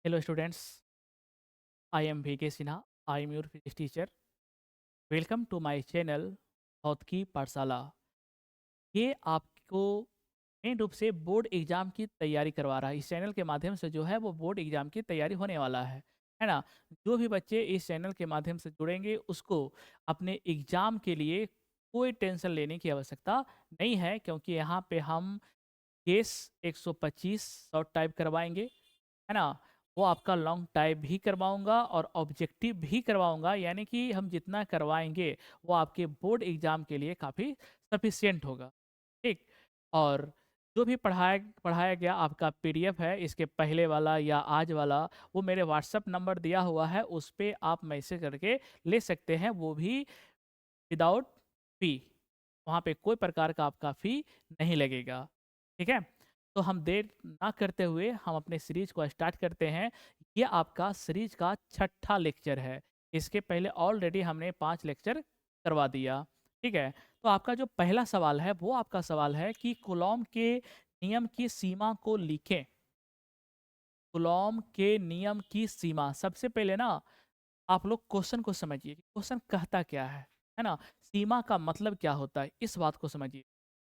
Hello students, I am VK Sinha. I am your physics teacher. Welcome to my channel भौत की पाठशाला। ये आपको मेन रूप से बोर्ड एग्जाम की तैयारी करवा रहा है। इस चैनल के माध्यम से जो है वो बोर्ड एग्जाम की तैयारी होने वाला है ना। जो भी बच्चे इस चैनल के माध्यम से जुड़ेंगे उसको अपने एग्जाम के लिए कोई टेंशन लेने की आवश्यकता नहीं है, क्योंकि यहाँ पे हम केस 125 शॉर्ट टाइप करवाएंगे, है ना। वो आपका लॉन्ग टाइप भी करवाऊंगा और ऑब्जेक्टिव भी करवाऊंगा, यानी कि हम जितना करवाएंगे वो आपके बोर्ड एग्जाम के लिए काफ़ी सफिशियंट होगा। ठीक। और जो भी पढ़ाया पढ़ाया गया आपका पीडीएफ है, इसके पहले वाला या आज वाला, वो मेरे व्हाट्सएप नंबर दिया हुआ है, उस पर आप मैसेज करके ले सकते हैं, वो भी विदाउट फी। वहाँ पे कोई प्रकार का आपका फ़ी नहीं लगेगा। ठीक है? तो हम देर ना करते हुए हम अपने सीरीज को स्टार्ट करते हैं। ये आपका सीरीज का छठा लेक्चर है। इसके पहले ऑलरेडी हमने 5 लेक्चर करवा दिया। ठीक है? तो आपका जो पहला सवाल है वो आपका सवाल है कि कूलॉम के नियम की सीमा को लिखें। कूलॉम के नियम की सीमा, सबसे पहले ना आप लोग क्वेश्चन को समझिए कि क्वेश्चन कहता क्या है ना। सीमा का मतलब क्या होता है, इस बात को समझिए।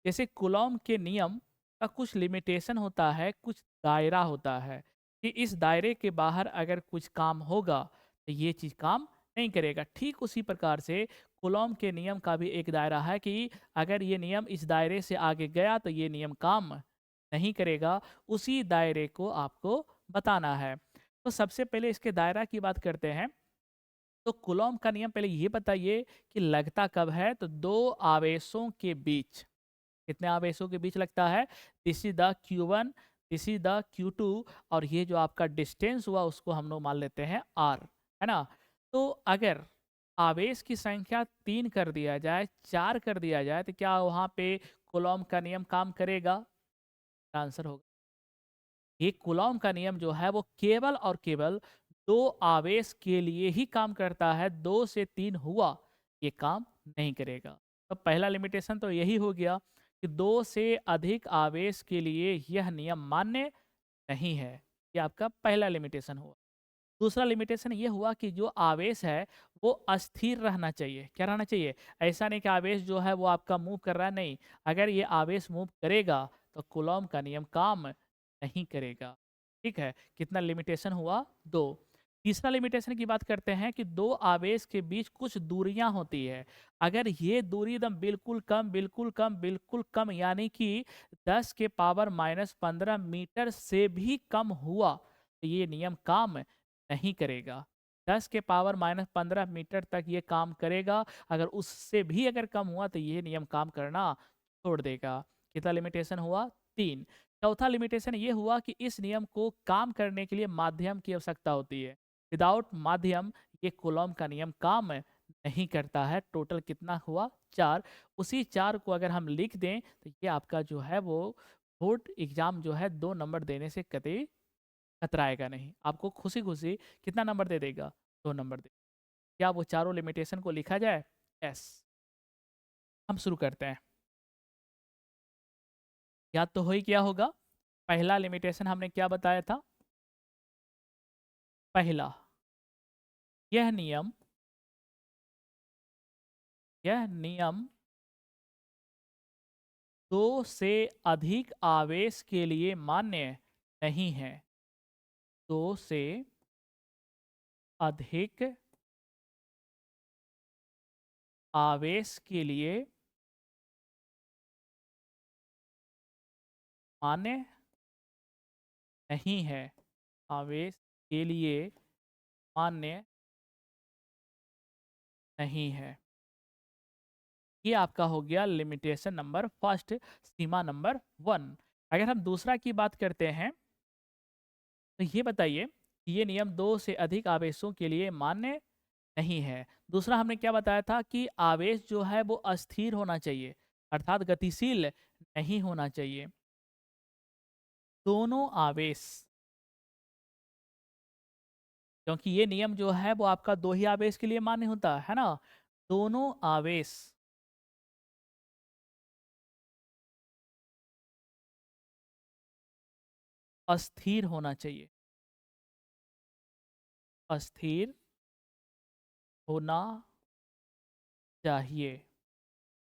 जैसे कूलॉम के नियम का कुछ लिमिटेशन होता है, कुछ दायरा होता है कि इस दायरे के बाहर अगर कुछ काम होगा तो ये चीज़ काम नहीं करेगा। ठीक उसी प्रकार से कूलॉम के नियम का भी एक दायरा है कि अगर ये नियम इस दायरे से आगे गया तो ये नियम काम नहीं करेगा। उसी दायरे को आपको बताना है। तो सबसे पहले इसके दायरा की बात करते हैं। तो कूलॉम का नियम पहले ये बताइए कि लगता कब है, तो दो आवेशों के बीच। कितने आवेशों के बीच लगता है? This is the Q1, this is the Q2, और ये जो आपका डिस्टेंस हुआ उसको हम लोग मान लेते हैं R, है ना। तो अगर आवेश की संख्या 3 कर दिया जाए, 4 कर दिया जाए, तो क्या वहां पे कूलॉम का नियम काम करेगा? आंसर होगा ये कूलॉम का नियम जो है वो केवल और केवल दो आवेश के लिए ही काम करता है। 2 से 3 हुआ ये काम नहीं करेगा। तो पहला लिमिटेशन तो यही हो गया कि 2 से अधिक आवेश के लिए यह नियम मान्य नहीं है। ये आपका पहला लिमिटेशन हुआ। दूसरा लिमिटेशन ये हुआ कि जो आवेश है वो अस्थिर रहना चाहिए। क्या रहना चाहिए? ऐसा नहीं कि आवेश जो है वो आपका मूव कर रहा है, नहीं। अगर ये आवेश मूव करेगा तो कूलॉम का नियम काम नहीं करेगा। ठीक है? कितना लिमिटेशन हुआ? 2। तीसरा लिमिटेशन की बात करते हैं कि दो आवेश के बीच कुछ दूरियां होती है। अगर ये दूरी एकदम बिल्कुल कम, बिल्कुल कम, बिल्कुल कम, यानी कि 10 के पावर -15 मीटर से भी कम हुआ तो ये नियम काम नहीं करेगा। 10 के पावर -15 मीटर तक ये काम करेगा। अगर उससे भी अगर कम हुआ तो ये नियम काम करना छोड़ देगा। कितना लिमिटेशन हुआ? 3। चौथा लिमिटेशन ये हुआ कि इस नियम को काम करने के लिए माध्यम की आवश्यकता होती है। विदाउट माध्यम ये कूलॉम का नियम काम नहीं करता है। टोटल कितना हुआ? 4। उसी 4 को अगर हम लिख दें तो ये आपका जो है वो बोर्ड एग्जाम जो है 2 नंबर देने से कतई कतराएगा नहीं। आपको खुशी-खुशी कितना नंबर दे देगा? 2 नंबर दे। क्या वो चारों लिमिटेशन को लिखा जाए? यस। हम शुरू करते हैं। याद तो हो ही गया होगा। पहला लिमिटेशन हमने क्या बताया था? पहला, यह नियम यह नियम 2 से अधिक आवेश के लिए मान्य नहीं है। 2 से अधिक आवेश के लिए मान्य नहीं है। आवेश के लिए मान्य नहीं है। ये आपका हो गया लिमिटेशन नंबर फर्स्ट, सीमा नंबर 1। अगर हम दूसरा की बात करते हैं तो ये बताइए कि ये नियम 2 से अधिक आवेशों के लिए मान्य नहीं है। दूसरा हमने क्या बताया था कि आवेश जो है वो अस्थिर होना चाहिए, अर्थात गतिशील नहीं होना चाहिए। दोनों आवेश, क्योंकि ये नियम जो है वो आपका 2 ही आवेश के लिए मान्य होता है ना। दोनों आवेश अस्थिर होना चाहिए। स्थिर होना चाहिए।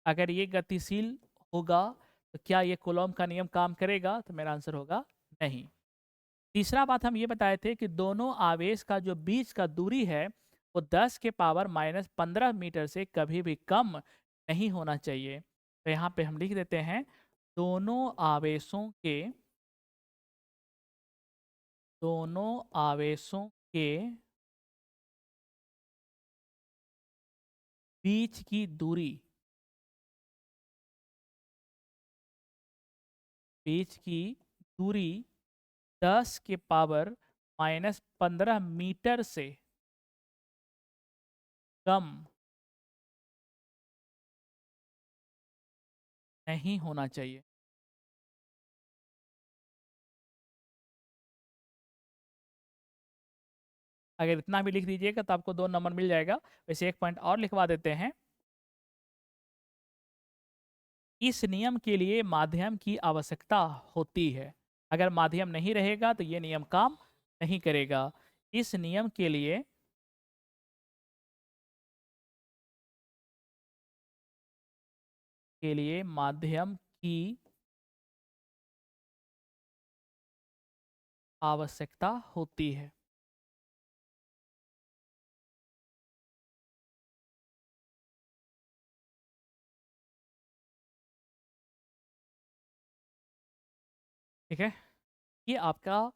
अगर ये गतिशील होगा तो क्या ये कूलॉम का नियम काम करेगा? तो मेरा आंसर होगा नहीं। तीसरा बात हम ये बताए थे कि दोनों आवेश का जो बीच का दूरी है वो 10 के पावर माइनस 15 मीटर से कभी भी कम नहीं होना चाहिए। तो यहाँ पे हम लिख देते हैं दोनों आवेशों के दोनों आवेशों के बीच की दूरी बीच की दूरी 10 के पावर माइनस 15 मीटर से कम नहीं होना चाहिए। अगर इतना भी लिख दीजिएगा तो आपको 2 नंबर मिल जाएगा। वैसे एक पॉइंट और लिखवा देते हैं। इस नियम के लिए माध्यम की आवश्यकता होती है। अगर माध्यम नहीं रहेगा तो ये नियम काम नहीं करेगा। इस नियम के लिए माध्यम की आवश्यकता होती है। ठीक है, ये आपका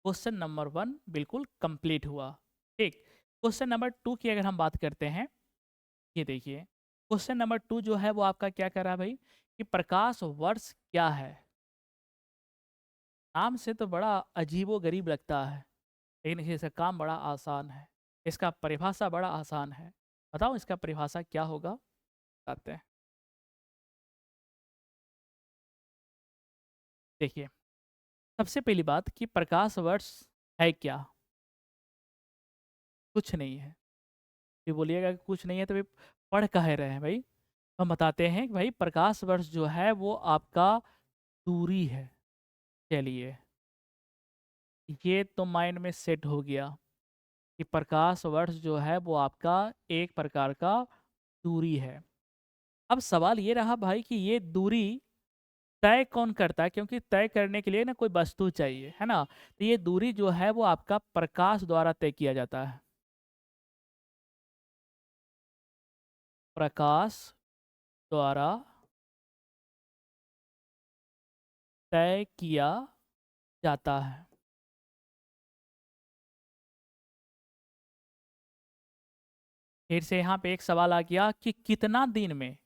क्वेश्चन नंबर 1 बिल्कुल कंप्लीट हुआ। ठीक, क्वेश्चन नंबर 2 की अगर हम बात करते हैं, ये देखिए क्वेश्चन नंबर 2 जो है वो आपका क्या कर रहा है भाई कि प्रकाश वर्ष क्या है। नाम से तो बड़ा अजीबो गरीब लगता है, लेकिन इसका काम बड़ा आसान है। इसका परिभाषा बड़ा आसान है। बताओ इसका परिभाषा क्या होगा? बताते हैं। देखिए, सबसे पहली बात कि प्रकाश वर्ष है क्या? कुछ नहीं है। ये बोलिएगा कि कुछ नहीं है तो भाई पढ़ काहे रहे हैं भाई? हम बताते हैं कि भाई प्रकाश वर्ष जो है वो आपका दूरी है। चलिए, ये तो माइंड में सेट हो गया कि प्रकाश वर्ष जो है वो आपका एक प्रकार का दूरी है। अब सवाल ये रहा भाई कि ये दूरी तय कौन करता है, क्योंकि तय करने के लिए ना कोई वस्तु चाहिए, है ना? तो ये दूरी जो है वो आपका प्रकाश द्वारा तय किया जाता है। प्रकाश द्वारा तय किया जाता है। फिर से यहाँ पे एक सवाल आ गया कि कितना दिन में,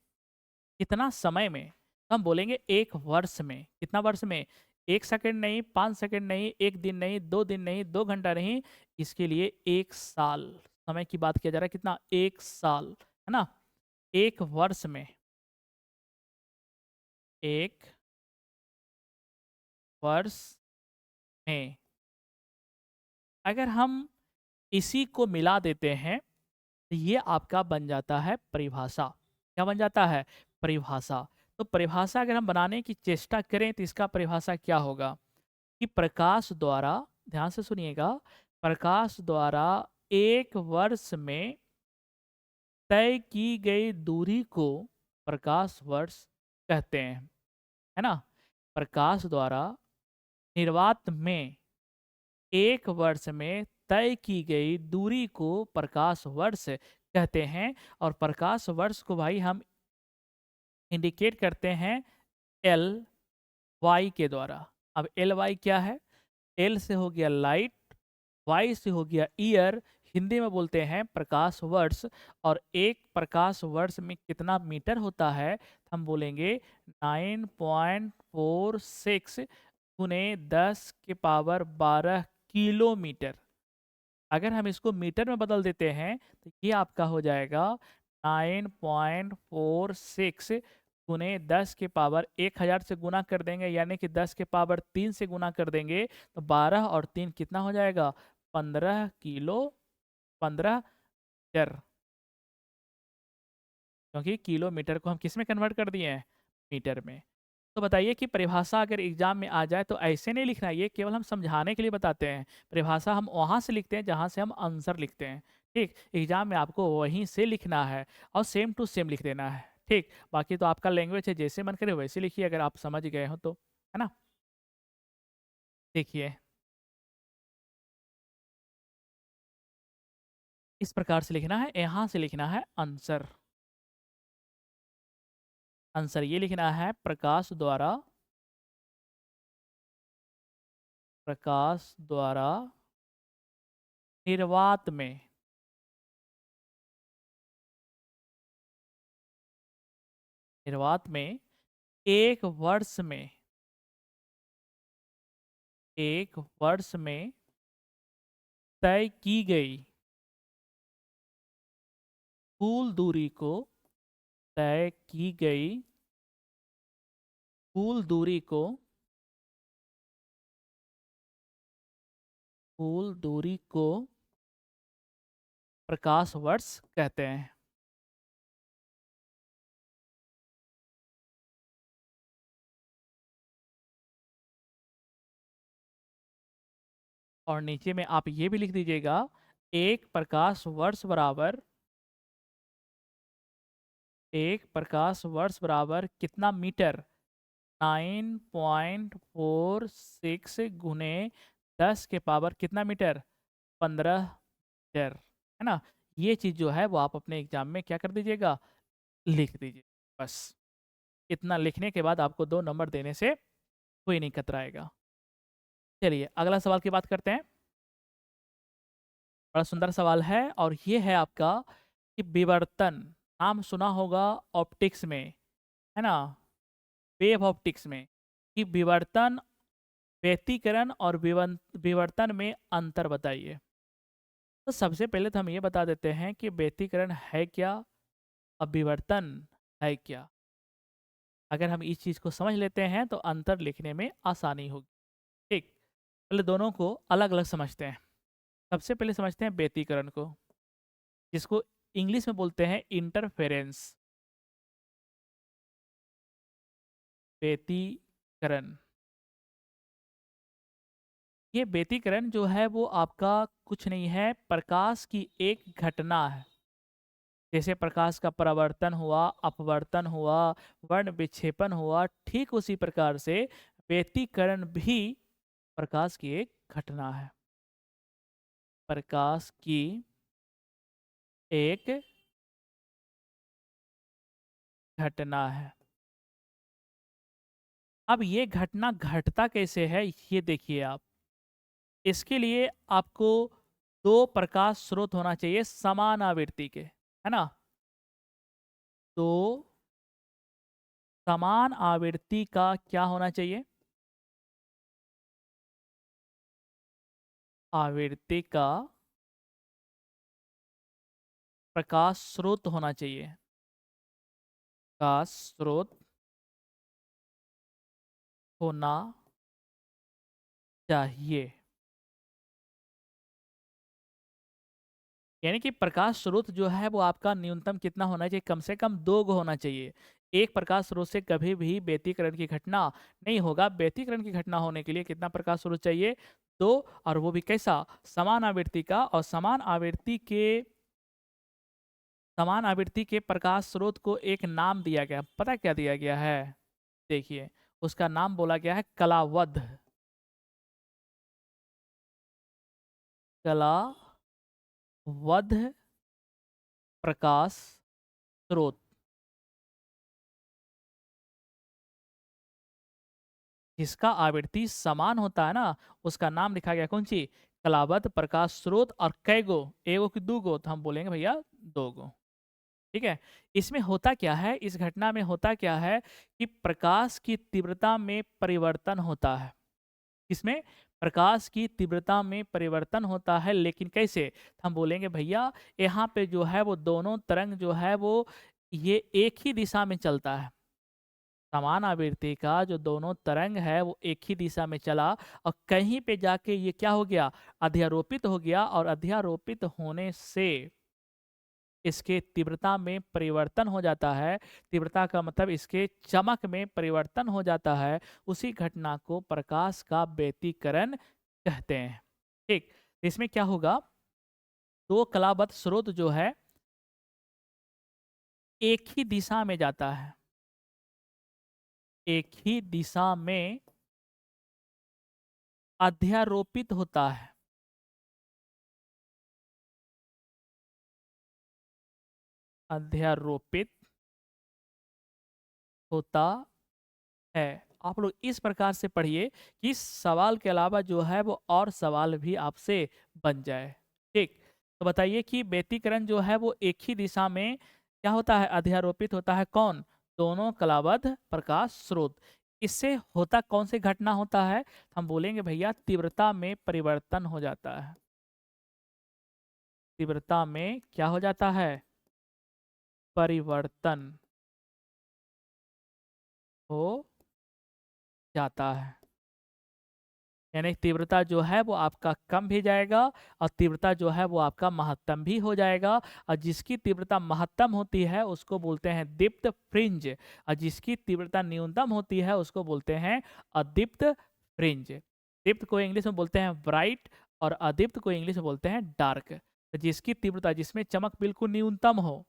कितना समय में? तो हम बोलेंगे एक वर्ष में। कितना वर्ष में? 1 सेकंड नहीं, 5 सेकंड नहीं, 1 दिन नहीं, 2 दिन नहीं, 2 घंटा नहीं, इसके लिए 1 साल समय की बात किया जा रहा है। कितना? 1 साल, है ना? 1 वर्ष में, 1 वर्ष में अगर हम इसी को मिला देते हैं तो ये आपका बन जाता है परिभाषा। क्या बन जाता है? परिभाषा। तो परिभाषा अगर हम बनाने की चेष्टा करें तो इसका परिभाषा क्या होगा कि प्रकाश द्वारा, ध्यान से सुनिएगा, प्रकाश द्वारा 1 वर्ष में तय की गई दूरी को प्रकाश वर्ष कहते हैं, है ना? प्रकाश द्वारा निर्वात में 1 वर्ष में तय की गई दूरी को प्रकाश वर्ष कहते हैं। और प्रकाश वर्ष को भाई हम इंडिकेट करते हैं एल वाई के द्वारा। अब एल वाई क्या है? एल से हो गया लाइट, वाई से हो गया ईयर, हिंदी में बोलते हैं प्रकाश वर्ष। और एक प्रकाश वर्ष में कितना मीटर होता है? हम बोलेंगे 9.46 गुने 10 के पावर 12 किलोमीटर। अगर हम इसको मीटर में बदल देते हैं तो ये आपका हो जाएगा 9.46 गुने 10 के पावर 1000 से गुना कर देंगे, यानी कि 10 के पावर 3 से गुना कर देंगे तो 12 और 3 कितना हो जाएगा? 15 किलो, 15 मीटर। क्योंकि किलोमीटर को हम किस में कन्वर्ट कर दिए हैं? मीटर में। तो बताइए कि परिभाषा अगर एग्जाम में आ जाए तो ऐसे नहीं लिखना, ये केवल हम समझाने के लिए बताते हैं। परिभाषा हम वहाँ से लिखते हैं जहाँ से हम आंसर लिखते हैं। ठीक, एग्जाम में आपको वहीं से लिखना है और सेम टू सेम लिख देना है। ठीक, बाकी तो आपका लैंग्वेज है, जैसे मन करे वैसे लिखिए अगर आप समझ गए हो तो, है ना। देखिए, इस प्रकार से लिखना है, यहाँ से लिखना है आंसर। आंसर ये लिखना है, प्रकाश द्वारा निर्वात में, निर्वात में एक वर्ष में, एक वर्ष में तय की गई कुल दूरी को, तय की गई कुल दूरी को, कुल दूरी को प्रकाश वर्ष कहते हैं। और नीचे में आप ये भी लिख दीजिएगा, एक प्रकाश वर्ष बराबर, एक प्रकाश वर्ष बराबर कितना मीटर, 9.46 गुने 10 के पावर कितना मीटर, 15 मीटर, है ना। ये चीज़ जो है वो आप अपने एग्जाम में क्या कर दीजिएगा, लिख दीजिए। बस इतना लिखने के बाद आपको 2 नंबर देने से कोई नहीं कतराएगा। चलिए अगला सवाल की बात करते हैं। बड़ा सुंदर सवाल है और ये है आपका कि विवर्तन, नाम सुना होगा ऑप्टिक्स में, है ना, वेव ऑप्टिक्स में, कि विवर्तन, व्यतिकरण और विवर्तन में अंतर बताइए। तो सबसे पहले तो हम ये बता देते हैं कि व्यतिकरण है क्या और विवर्तन है क्या। अगर हम इस चीज़ को समझ लेते हैं तो अंतर लिखने में आसानी होगी। ठीक, पहले दोनों को अलग अलग समझते हैं। सबसे पहले समझते हैं व्यतिकरण को, जिसको इंग्लिश में बोलते हैं इंटरफेरेंस। व्यतिकरण, ये व्यतिकरण जो है वो आपका कुछ नहीं है, प्रकाश की एक घटना है। जैसे प्रकाश का परावर्तन हुआ, अपवर्तन हुआ, वर्ण विक्षेपण हुआ, ठीक उसी प्रकार से व्यतिकरण भी प्रकाश की एक घटना है। प्रकाश की एक घटना है। अब ये घटना घटता कैसे है ये देखिए आप। इसके लिए आपको 2 प्रकाश स्रोत होना चाहिए समान आवृत्ति के, है ना। तो समान आवृत्ति का क्या होना चाहिए, आवृत्ति का प्रकाश स्रोत होना चाहिए, प्रकाश स्रोत होना चाहिए। यानी कि प्रकाश स्रोत जो है वो आपका न्यूनतम कितना होना चाहिए, कम से कम 2 गो होना चाहिए। एक प्रकाश स्रोत से कभी भी व्यतिकरण की घटना नहीं होगा। व्यतिकरण की घटना होने के लिए कितना प्रकाश स्रोत चाहिए, 2, और वो भी कैसा, समान आवृत्ति का। और समान आवृत्ति के प्रकाश स्रोत को एक नाम दिया गया, पता क्या दिया गया है, देखिए उसका नाम बोला गया है कलावध। कलावध प्रकाश स्रोत, जिसका आवृत्ति समान होता है ना, उसका नाम लिखा गया कौन सी, कलावध प्रकाश स्रोत। और कै गो, एगो की 2 गो, तो हम बोलेंगे भैया 2 गो। ठीक है, इसमें होता क्या है, इस घटना में होता क्या है कि प्रकाश की तीव्रता में परिवर्तन होता है। किसमें, प्रकाश की तीव्रता में परिवर्तन होता है, लेकिन कैसे, हम बोलेंगे भैया यहाँ पे जो है वो दोनों तरंग जो है वो ये एक ही दिशा में चलता है। समान आवृत्ति का जो दोनों तरंग है वो एक ही दिशा में चला, और कहीं पे जाके ये क्या हो गया, अध्यारोपित हो गया। और अध्यारोपित होने से इसके तीव्रता में परिवर्तन हो जाता है, तीव्रता का मतलब इसके चमक में परिवर्तन हो जाता है, उसी घटना को प्रकाश का व्यतिकरण कहते हैं। ठीक, इसमें क्या होगा, दो कलाबद्ध स्रोत जो है एक ही दिशा में जाता है, एक ही दिशा में अध्यारोपित होता है, अध्यारोपित होता है। आप लोग इस प्रकार से पढ़िए कि इस सवाल के अलावा जो है वो और सवाल भी आपसे बन जाए। ठीक, तो बताइए कि व्यतिकरण जो है वो एक ही दिशा में क्या होता है, अध्यारोपित होता है। कौन? दोनों कलाबद्ध प्रकाश स्रोत। इससे होता कौन सी घटना होता है? हम बोलेंगे भैया तीव्रता में परिवर्तन हो जाता है। तीव्रता में क्या हो जाता है? परिवर्तन हो जाता है। यानी तीव्रता जो है वो आपका कम भी जाएगा और तीव्रता जो है वो आपका महत्तम भी हो जाएगा। और जिसकी तीव्रता महत्तम होती है उसको बोलते हैं दीप्त फ्रिंज, और जिसकी तीव्रता न्यूनतम होती है उसको बोलते हैं अदीप्त फ्रिंज। दीप्त को इंग्लिश में बोलते हैं ब्राइट और अदीप्त को इंग्लिश में बोलते हैं डार्क। तो जिसकी तीव्रता, जिसमें चमक बिल्कुल न्यूनतम हो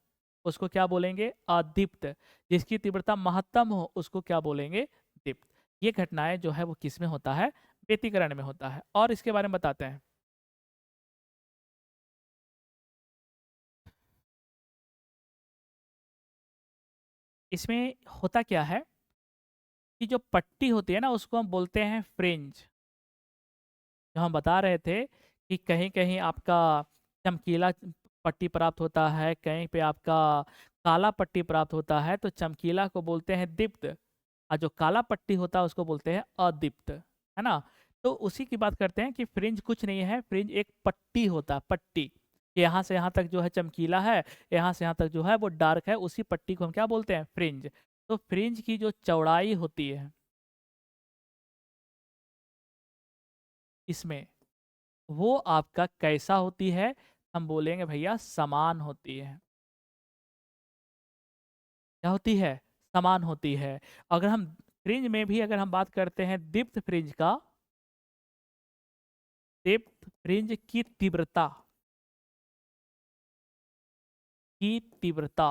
उसको क्या बोलेंगे? अदीप्त। जिसकी तीव्रता महत्तम हो उसको क्या बोलेंगे? दीप्त। ये घटनाएं जो है वो किस में होता है? व्यतिकरण में होता है। और इसके बारे में बताते हैं। इसमें होता क्या है कि जो पट्टी होती है ना उसको हम बोलते हैं फ्रिंज। जो हम बता रहे थे कि कहीं कहीं आपका चमकीला पट्टी प्राप्त होता है, कहीं पे आपका काला पट्टी प्राप्त होता है, तो चमकीला को बोलते हैं दीप्त और जो काला पट्टी होता है उसको बोलते हैं अदीप्त, है ना। तो उसी की बात करते हैं कि फ्रिंज कुछ नहीं है, फ्रिंज एक पट्टी होता है, पट्टी। यहाँ से यहाँ तक जो है चमकीला है, यहाँ से यहाँ तक जो है वो डार्क है, उसी पट्टी को हम क्या बोलते हैं? फ्रिंज। तो फ्रिंज की जो चौड़ाई होती है इसमें, वो आपका कैसा होती है? हम बोलेंगे भैया समान होती है। क्या होती है? समान होती है। अगर हम फ्रिंज में भी अगर हम बात करते हैं दीप्त फ्रिंज का, दीप्त फ्रिंज की तीव्रता, की तीव्रता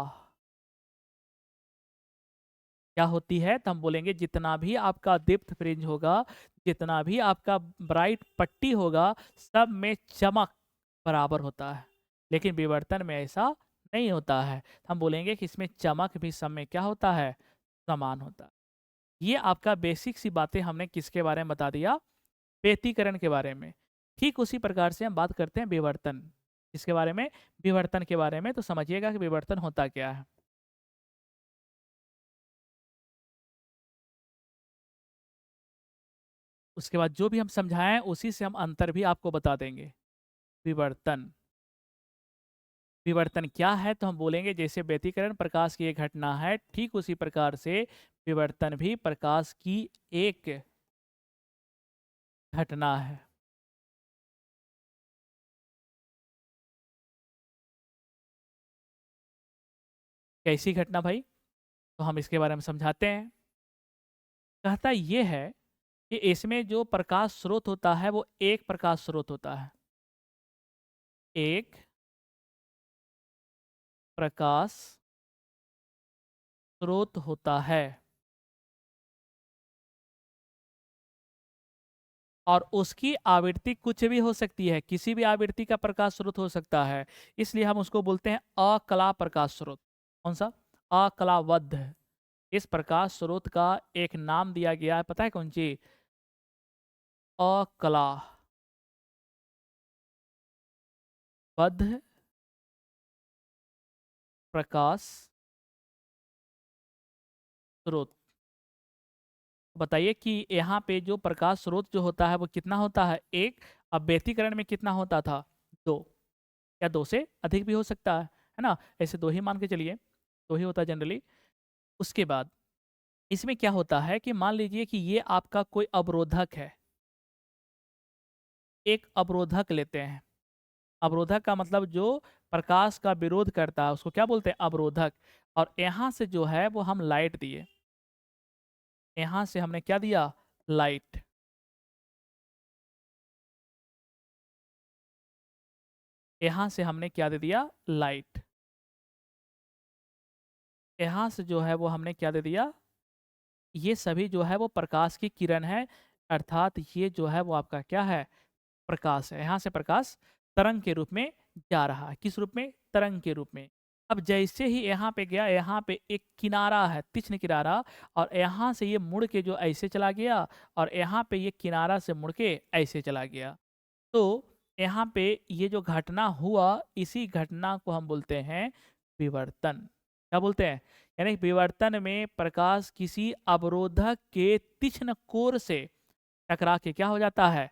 क्या होती है? तो हम बोलेंगे जितना भी आपका दीप्त फ्रिंज होगा, जितना भी आपका ब्राइट पट्टी होगा, सब में चमक बराबर होता है। लेकिन विवर्तन में ऐसा नहीं होता है। हम बोलेंगे कि इसमें चमक भी सब में क्या होता है? समान होता है। ये आपका बेसिक सी बातें हमने किसके बारे में बता दिया? व्यतिकरण के बारे में। ठीक उसी प्रकार से हम बात करते हैं विवर्तन। इसके बारे में? विवर्तन के बारे में। तो समझिएगा कि विवर्तन होता क्या है। उसके बाद जो भी हम समझाएं उसी से हम अंतर भी आपको बता देंगे। विवर्तन, विवर्तन क्या है? तो हम बोलेंगे जैसे व्यतिकरण प्रकाश की एक घटना है, ठीक उसी प्रकार से विवर्तन भी प्रकाश की एक घटना है। कैसी घटना भाई? तो हम इसके बारे में समझाते हैं। कहता ये है कि इसमें जो प्रकाश स्रोत होता है वो एक प्रकाश स्रोत होता है, एक प्रकाश स्रोत होता है। और उसकी आवृत्ति कुछ भी हो सकती है, किसी भी आवृत्ति का प्रकाश स्रोत हो सकता है। इसलिए हम उसको बोलते हैं अकला प्रकाश स्रोत। कौन सा? अकलावद्ध। इस प्रकाश स्रोत का एक नाम दिया गया है, पता है कौन सी? अकला बद्ध प्रकाश स्रोत। बताइए कि यहाँ पे जो प्रकाश स्रोत जो होता है वो कितना होता है? एक। अब व्यतिकरण में कितना होता था? दो, या दो से अधिक भी हो सकता है ना। ऐसे दो ही मान के चलिए, दो ही होता है जनरली। उसके बाद इसमें क्या होता है कि मान लीजिए कि ये आपका कोई अवरोधक है, एक अवरोधक लेते हैं। अवरोधक का मतलब जो प्रकाश का विरोध करता है उसको क्या बोलते हैं? अवरोधक। और यहाँ से जो है वो हम लाइट दिए, यहाँ से हमने क्या दिया? लाइट। यहाँ से हमने क्या दे दिया? लाइट। यहाँ से जो है वो हमने क्या दे दिया? ये सभी जो है वो प्रकाश की किरण है, अर्थात ये जो है वो आपका क्या है? प्रकाश है। यहाँ से प्रकाश तरंग के रूप में जा रहा है। किस रूप में? तरंग के रूप में। अब जैसे ही यहाँ पे गया, यहाँ पे एक किनारा है, तीक्ष्ण किनारा, और यहाँ से ये मुड़ के जो ऐसे चला गया, और यहाँ पे ये किनारा से मुड़ के ऐसे चला गया। तो यहाँ पे ये जो घटना हुआ, इसी घटना को हम बोलते हैं विवर्तन। क्या बोलते हैं? यानी विवर्तन में प्रकाश किसी अवरोधक के तीक्ष्ण कोर से टकरा के क्या हो जाता है?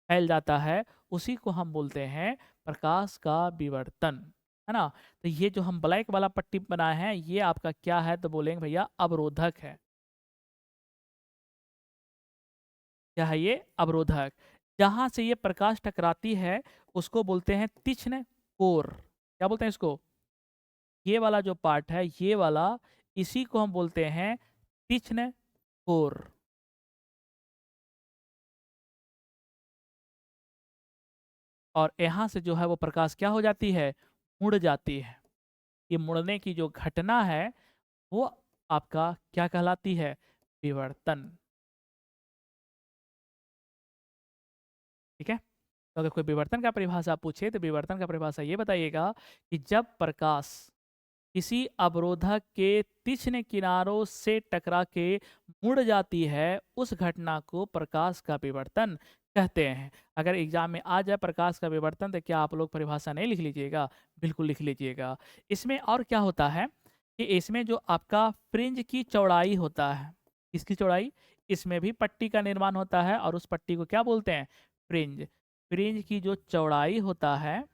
फैल जाता है। उसी को हम बोलते हैं प्रकाश का विवर्तन, है ना? तो ये जो हम ब्लैक वाला पट्टी बनाए हैं, ये आपका क्या है? तो बोलेंगे भैया अवरोधक है। क्या है ये? अवरोधक। जहां से ये प्रकाश टकराती है उसको बोलते हैं तीक्ष्ण कोर। क्या बोलते हैं इसको? ये वाला जो पार्ट है, ये वाला, इसी को हम बोलते हैं तीक्ष्ण कोर। और यहाँ से जो है वो प्रकाश क्या हो जाती है? मुड़ जाती है। ये मुड़ने की जो घटना है वो आपका क्या कहलाती है? विवर्तन। ठीक है? तो अगर कोई विवर्तन का परिभाषा पूछे तो विवर्तन का परिभाषा ये बताइएगा कि जब प्रकाश किसी अवरोधक के तीक्ष्ण किनारों से टकरा के मुड़ जाती है, उस घटना को प्रकाश का विवर्तन कहते हैं। अगर एग्जाम में आ जाए प्रकाश का विवर्तन, तो क्या आप लोग परिभाषा नहीं लिख लीजिएगा? बिल्कुल लिख लीजिएगा। इसमें और क्या होता है कि इसमें जो आपका फ्रिंज की चौड़ाई होता है, इसकी चौड़ाई, इसमें भी पट्टी का निर्माण होता है, और उस पट्टी को क्या बोलते हैं? फ्रिंज। फ्रिंज की जो चौड़ाई होता है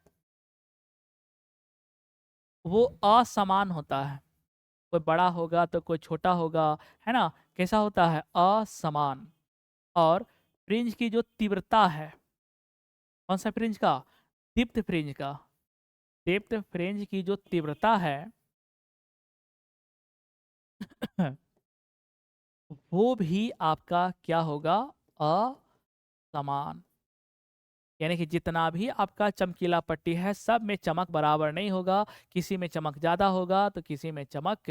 वो असमान होता है। कोई बड़ा होगा तो कोई छोटा होगा, है ना? कैसा होता है? असमान। और फ्रिंज की जो तीव्रता है, कौन सा फ्रिंज का? दीप्त फ्रिंज का। दीप्त फ्रिंज की जो तीव्रता है वो भी आपका क्या होगा? असमान। यानी कि जितना भी आपका चमकीला पट्टी है, सब में चमक बराबर नहीं होगा। किसी में चमक ज़्यादा होगा तो किसी में चमक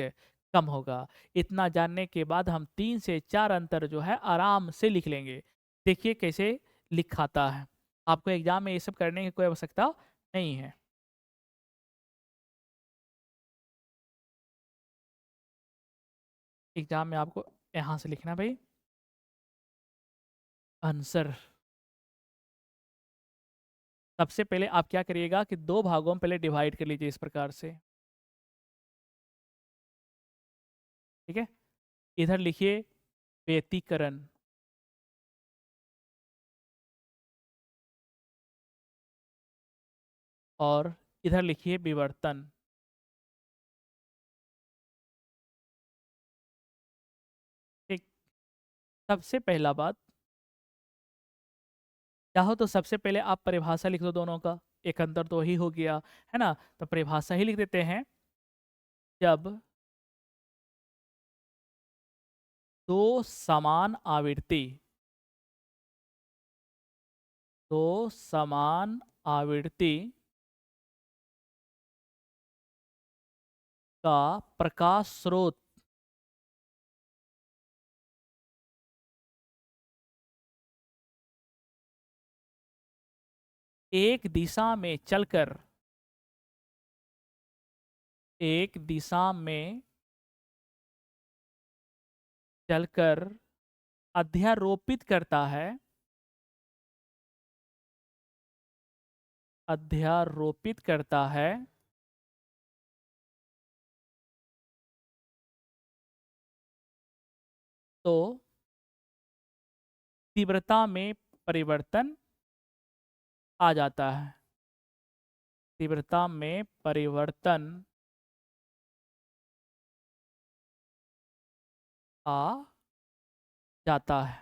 कम होगा। इतना जानने के बाद हम 3 से 4 अंतर जो है आराम से लिख लेंगे। देखिए कैसे लिखाता है। आपको एग्जाम में ये सब करने की कोई आवश्यकता नहीं है। एग्जाम में आपको यहाँ से लिखना भाई, आंसर। सबसे पहले आप क्या करिएगा कि 2 भागों में पहले डिवाइड कर लीजिए इस प्रकार से। ठीक है? इधर लिखिए व्यतिकरण, और इधर लिखिए विवर्तन। ठीक। सबसे पहला बात, चाहो तो सबसे पहले आप परिभाषा लिख दो दोनों का, एक अंतर तो ही हो गया, है ना? तो परिभाषा ही लिख देते हैं। जब दो समान आवृत्ति, दो समान आवृत्ति का प्रकाश स्रोत एक दिशा में चलकर, एक दिशा में चलकर अध्यारोपित करता है, अध्यारोपित करता है, तो तीव्रता में परिवर्तन आ जाता है। तीव्रता में परिवर्तन आ जाता है।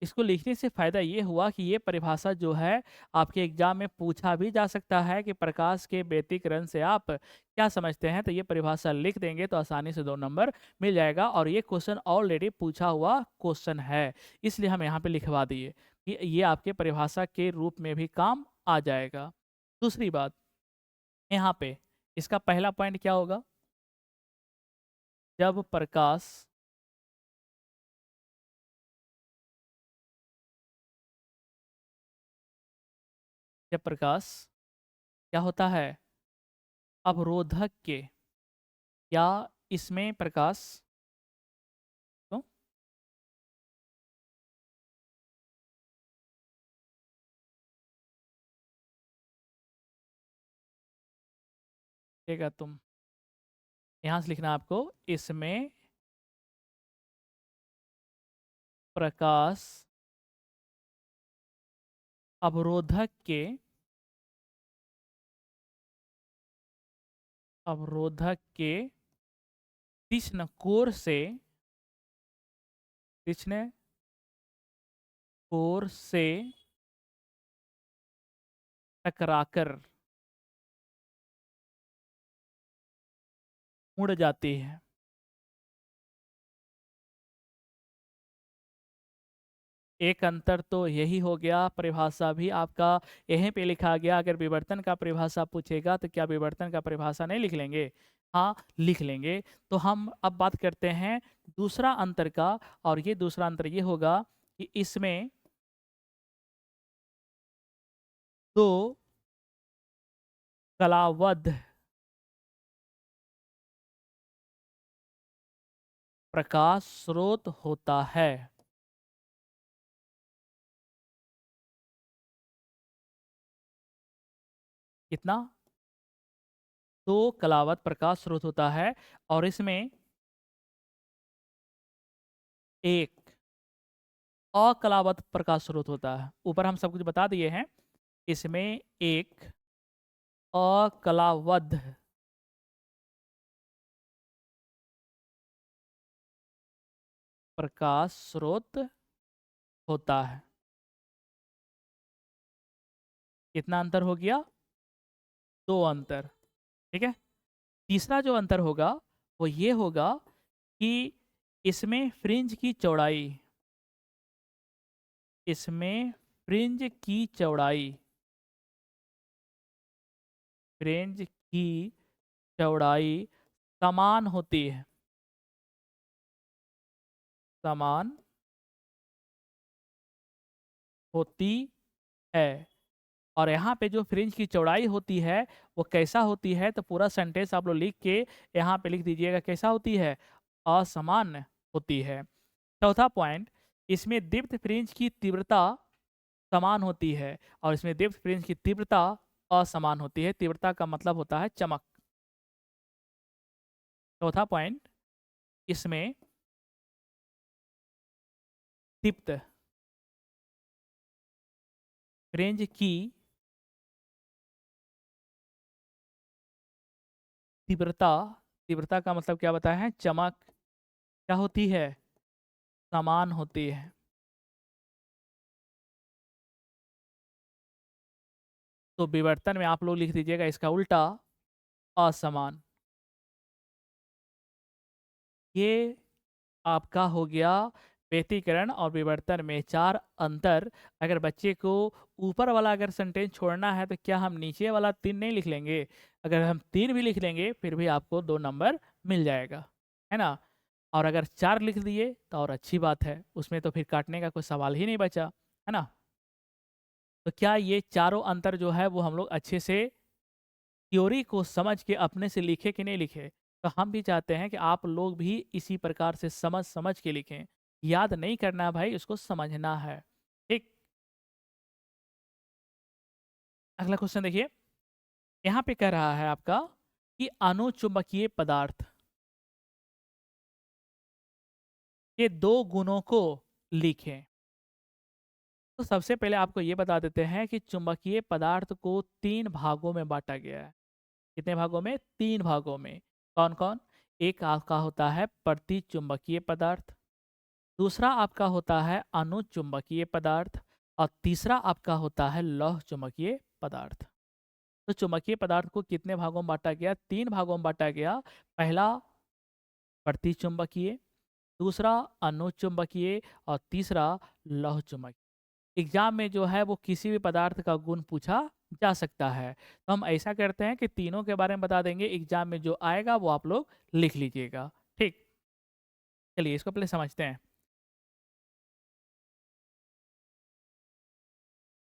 इसको लिखने से फ़ायदा ये हुआ कि ये परिभाषा जो है आपके एग्ज़ाम में पूछा भी जा सकता है कि प्रकाश के व्यतिकरण से आप क्या समझते हैं? तो ये परिभाषा लिख देंगे तो आसानी से 2 नंबर मिल जाएगा और ये क्वेश्चन ऑलरेडी पूछा हुआ क्वेश्चन है। इसलिए हम यहाँ पे लिखवा दिए कि ये आपके परिभाषा के रूप में भी काम आ जाएगा। दूसरी बात, यहाँ पे इसका पहला पॉइंट क्या होगा? जब प्रकाश जब प्रकाश क्या होता है? अवरोधक के या इसमें प्रकाश तो देगा तुम यहाँ से लिखना आपको इसमें प्रकाश अवरोधक के तीक्ष्ण कोर से टकराकर मुड़ जाती है। एक अंतर तो यही हो गया, परिभाषा भी आपका यहीं पे लिखा गया। अगर विवर्तन का परिभाषा पूछेगा तो क्या विवर्तन का परिभाषा नहीं लिख लेंगे? हाँ, लिख लेंगे। तो हम अब बात करते हैं दूसरा अंतर का, और ये दूसरा अंतर ये होगा कि इसमें 2 कलावध प्रकाश स्रोत होता है। कितना? 2 कलावध प्रकाश स्रोत होता है और इसमें एक अकलावध प्रकाश स्रोत होता है। ऊपर हम सब कुछ बता दिए हैं। इसमें एक अकलावध प्रकाश स्रोत होता है। कितना अंतर हो गया? 2 अंतर। ठीक है। तीसरा जो अंतर होगा वो ये होगा कि इसमें इसमें फ्रिंज की चौड़ाई समान होती है। समान होती है। और यहाँ पे जो फ्रिंज की चौड़ाई होती है वो कैसा होती है? तो पूरा सेंटेंस आप लोग लिख के यहाँ पे लिख दीजिएगा, कैसा होती है? असमान होती है। चौथा पॉइंट, इसमें दीप्त फ्रिंज की तीव्रता समान होती है और इसमें दीप्त फ्रिंज की तीव्रता असमान होती है। तीव्रता का मतलब होता है चमक। चौथा पॉइंट, इसमें दीप्त फ्रिंज की तीव्रता तीव्रता का मतलब क्या बताया है? चमक क्या होती है? समान होती है। तो विवर्तन में आप लोग लिख दीजिएगा इसका उल्टा, असमान। ये आपका हो गया व्यतिकरण और विवर्तन में 4 अंतर। अगर बच्चे को ऊपर वाला अगर सेंटेंस छोड़ना है तो क्या हम नीचे वाला 3 नहीं लिख लेंगे? अगर हम 3 भी लिख लेंगे फिर भी आपको 2 नंबर मिल जाएगा, है ना? और अगर 4 लिख दिए तो और अच्छी बात है, उसमें तो फिर काटने का कोई सवाल ही नहीं बचा, है ना? तो क्या ये चारों अंतर जो है वो हम लोग अच्छे से थ्योरी को समझ के अपने से लिखे कि नहीं लिखे? तो हम भी चाहते हैं कि आप लोग भी इसी प्रकार से समझ समझ के लिखें। याद नहीं करना भाई, उसको समझना है। ठीक। अगला क्वेश्चन देखिए, यहाँ पे कह रहा है आपका कि अनुचुंबकीय पदार्थ के 2 गुणों को लिखें। तो सबसे पहले आपको ये बता देते हैं कि चुंबकीय पदार्थ को 3 भागों में बांटा गया है। कितने भागों में? 3 भागों में। कौन कौन? एक आपका होता है प्रतिचुंबकीय पदार्थ, दूसरा आपका होता है अनुचुंबकीय पदार्थ और तीसरा आपका होता है लौह चुंबकीय पदार्थ। तो चुंबकीय पदार्थ को कितने भागों में बांटा गया? 3 भागों में बांटा गया। पहला प्रतिचुंबकीय, दूसरा अनुचुंबकीय और तीसरा लौह चुंबकीय। एग्जाम में जो है वो किसी भी पदार्थ का गुण पूछा जा सकता है। तो हम ऐसा करते हैं कि तीनों के बारे में बता देंगे, एग्जाम में जो आएगा वो आप लोग लिख लीजिएगा। ठीक, चलिए इसको पहले समझते हैं।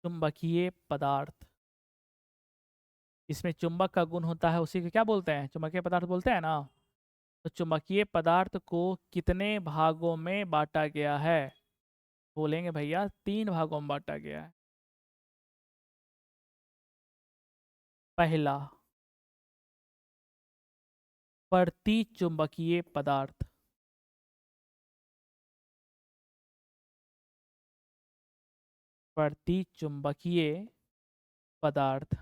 चुंबकीय पदार्थ, इसमें चुंबक का गुण होता है, उसी को क्या बोलते हैं? चुंबकीय पदार्थ बोलते हैं ना। तो चुंबकीय पदार्थ को कितने भागों में बांटा गया है? बोलेंगे भैया 3 भागों में बांटा गया है। पहला प्रतिचुंबकीय पदार्थ, प्रतिचुंबकीय पदार्थ।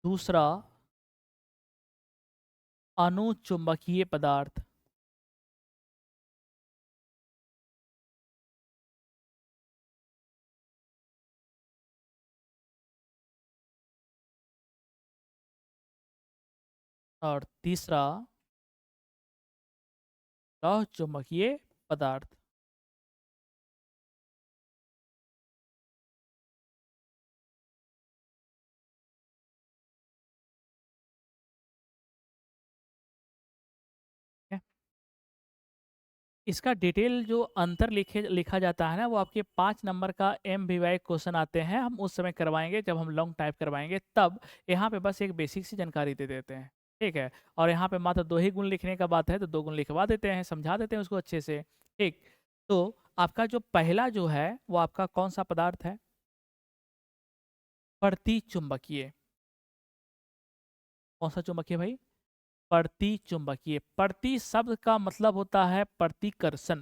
दूसरा अनुचुंबकीय पदार्थ, और तीसरा लौह चुंबकीय पदार्थ। ठीक है? इसका डिटेल जो अंतर लिखा जाता है ना, वो आपके 5 नंबर का MVY क्वेश्चन आते हैं, हम उस समय करवाएंगे जब हम लॉन्ग टाइप करवाएंगे तब। यहाँ पे बस एक बेसिक सी जानकारी दे देते हैं। ठीक है, और यहाँ पे मात्र 2 ही गुण लिखने का बात है तो 2 गुण लिखवा देते हैं, समझा देते हैं उसको अच्छे से। ठीक, तो आपका जो पहला जो है वो आपका कौन सा पदार्थ है? प्रतिचुंबकीय। कौन सा चुंबकीय भाई? प्रतिचुंबकीय। प्रति शब्द का मतलब होता है प्रतिकर्षण।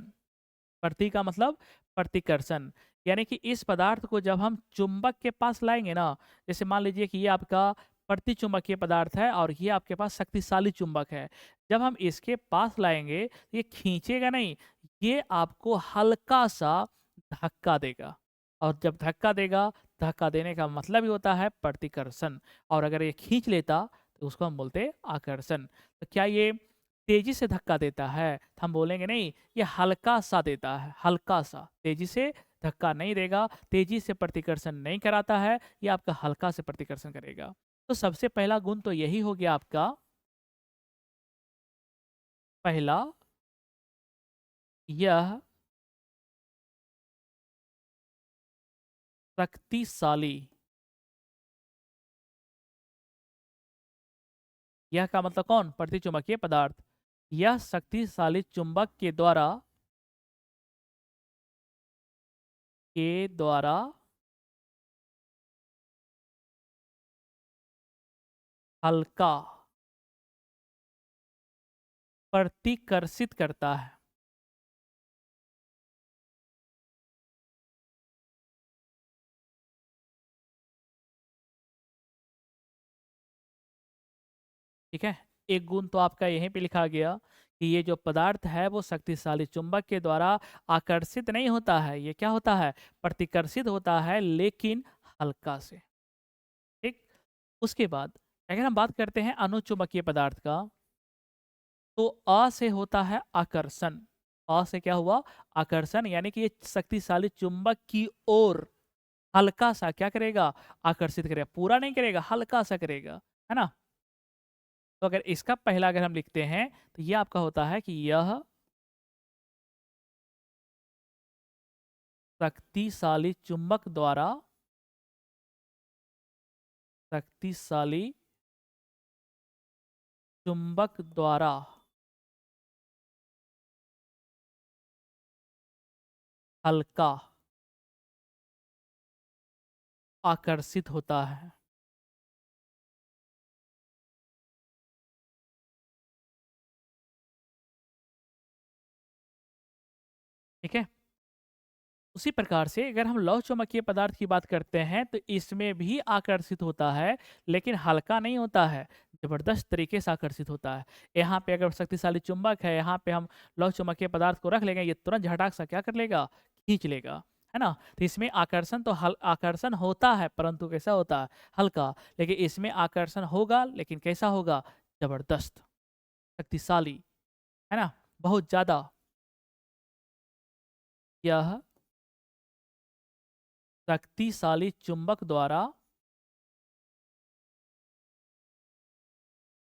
प्रति का मतलब प्रतिकर्षण, यानी कि इस पदार्थ को जब हम चुंबक के पास लाएंगे ना, जैसे मान लीजिए कि ये आपका प्रतिचुंबकीय पदार्थ है और ये आपके पास शक्तिशाली चुंबक है। जब हम इसके पास लाएंगे ये खींचेगा नहीं, ये आपको हल्का सा धक्का देगा। और जब धक्का देगा, धक्का देने का मतलब ही होता है प्रतिकर्षण। और अगर ये खींच लेता तो उसको हम बोलते हैं आकर्षण। तो क्या ये तेजी से धक्का देता है? तो हम बोलेंगे नहीं, ये हल्का सा देता है, हल्का सा। तेजी से धक्का नहीं देगा, तेजी से प्रतिकर्षण नहीं कराता है, ये आपका हल्का से प्रतिकर्षण करेगा। तो सबसे पहला गुण तो यही हो गया आपका, पहला यह शक्तिशाली। यह का मतलब कौन? प्रतिचुंबकीय पदार्थ। यह शक्तिशाली चुंबक के द्वारा हल्का प्रतिकर्षित करता है। ठीक है, एक गुण तो आपका यहीं पे लिखा गया कि ये जो पदार्थ है वो शक्तिशाली चुंबक के द्वारा आकर्षित नहीं होता है, ये क्या होता है? प्रतिकर्षित होता है, लेकिन हल्का से। ठीक, उसके बाद अगर हम बात करते हैं अनुचुंबकीय पदार्थ का, तो अ से होता है आकर्षण। अ से क्या हुआ? आकर्षण, यानी कि ये शक्तिशाली चुंबक की ओर हल्का सा क्या करेगा? आकर्षित करेगा, पूरा नहीं करेगा, हल्का सा करेगा, है ना। तो अगर इसका पहला अगर हम लिखते हैं तो ये आपका होता है कि यह शक्तिशाली चुंबक द्वारा, शक्तिशाली चुंबक द्वारा हल्का आकर्षित होता है। ठीक है, उसी प्रकार से अगर हम लौह चुंबकीय पदार्थ की बात करते हैं तो इसमें भी आकर्षित होता है, लेकिन हल्का नहीं होता है। ज़बरदस्त तरीके से आकर्षित होता है। यहाँ पे अगर शक्तिशाली चुंबक है, यहाँ पे हम लौह चुंबकीय पदार्थ को रख लेंगे, ये तुरंत झटाक सा क्या कर लेगा? खींच लेगा, है ना? तो इसमें आकर्षण तो आकर्षण होता है, परंतु कैसा होता है? हल्का। लेकिन इसमें आकर्षण होगा, लेकिन कैसा होगा? ज़बरदस्त, शक्तिशाली, है ना? बहुत ज़्यादा। यह शक्तिशाली चुंबक द्वारा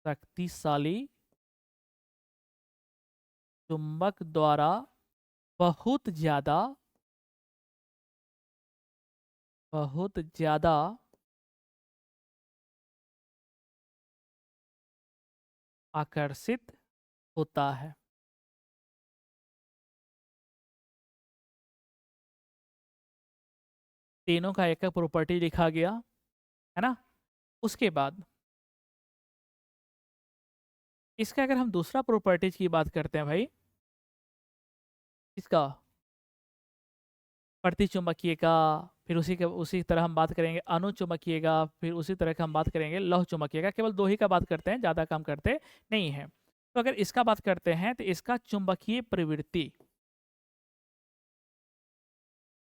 शक्तिशाली चुंबक द्वारा बहुत ज़्यादा बहुत ज़्यादा आकर्षित होता है। तीनों का एक-एक प्रॉपर्टी लिखा गया, है ना? उसके बाद इसका अगर हम दूसरा प्रॉपर्टीज़ की बात करते हैं भाई, इसका प्रतिचुंबकीय का, फिर उसी तरह हम बात करेंगे अनुचुंबकीय का, फिर उसी तरह का हम बात करेंगे लौह चुंबकीय का। केवल 2 ही का बात करते हैं, ज़्यादा काम करते नहीं हैं। तो अगर इसका बात करते हैं तो इसका चुंबकीय प्रवृत्ति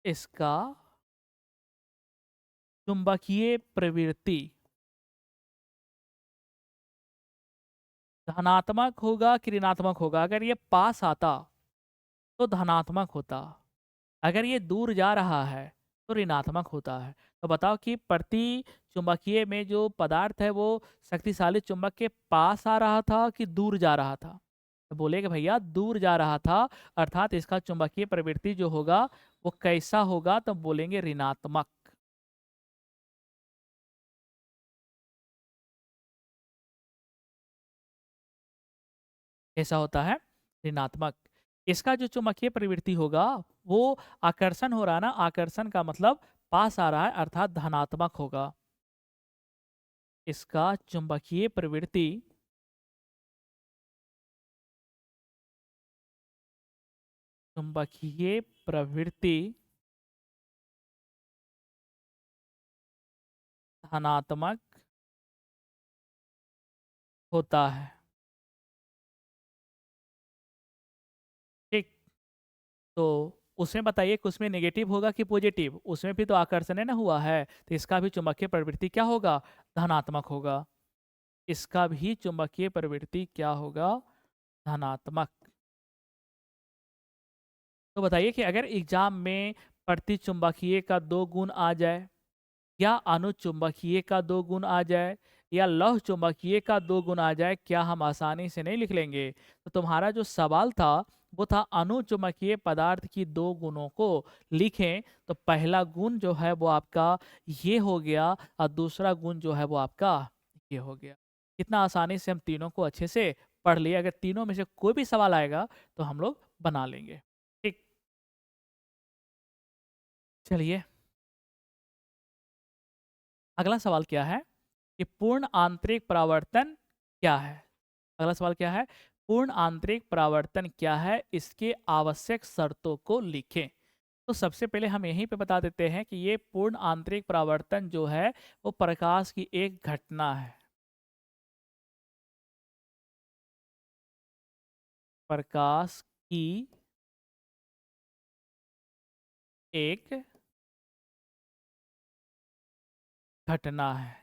इसका चुंबकीय प्रवृत्ति धनात्मक होगा कि ऋणात्मक होगा? अगर ये पास आता तो धनात्मक होता, अगर ये दूर जा रहा है तो ऋणात्मक होता है। तो बताओ कि प्रति चुंबकीय में जो पदार्थ है वो शक्तिशाली चुंबक के पास आ रहा था कि दूर जा रहा था? तो बोलेगे भैया दूर जा रहा था, अर्थात इसका चुंबकीय प्रवृत्ति जो होगा वो कैसा होगा? तो बोलेंगे ऋणात्मक। कैसा होता है? ऋणात्मक। इसका जो चुंबकीय प्रवृत्ति होगा वो आकर्षण हो रहा है ना, आकर्षण का मतलब पास आ रहा है, अर्थात धनात्मक होगा। इसका चुंबकीय प्रवृत्ति चुंबकीय प्रवृत्ति धनात्मक होता है। ठीक। तो उसमें बताइए कि उसमें नेगेटिव होगा कि पॉजिटिव? उसमें भी तो आकर्षण है ना हुआ है, तो इसका भी चुंबकीय प्रवृत्ति क्या होगा? धनात्मक होगा। इसका भी चुंबकीय प्रवृत्ति क्या होगा? धनात्मक। तो बताइए कि अगर एग्जाम में प्रतिचुंबकीय का 2 गुण आ जाए, या अनुचुंबकीय का 2 गुण आ जाए, या लौह चुंबकीय का 2 गुण आ जाए, क्या हम आसानी से नहीं लिख लेंगे? तो तुम्हारा जो सवाल था वो था अनुचुंबकीय पदार्थ की 2 गुणों को लिखें। तो पहला गुण जो है वो आपका ये हो गया, और दूसरा गुण जो है वो आपका ये हो गया। कितना आसानी से हम तीनों को अच्छे से पढ़ लिए। अगर तीनों में से कोई भी सवाल आएगा तो हम लोग बना लेंगे। ठीक। चलिए, अगला सवाल क्या है कि पूर्ण आंतरिक परावर्तन क्या है? अगला सवाल क्या है? पूर्ण आंतरिक परावर्तन क्या है? इसके आवश्यक शर्तों को लिखें। तो सबसे पहले हम यहीं पे बता देते हैं कि ये पूर्ण आंतरिक परावर्तन जो है वो प्रकाश की एक घटना है। प्रकाश की एक घटना है।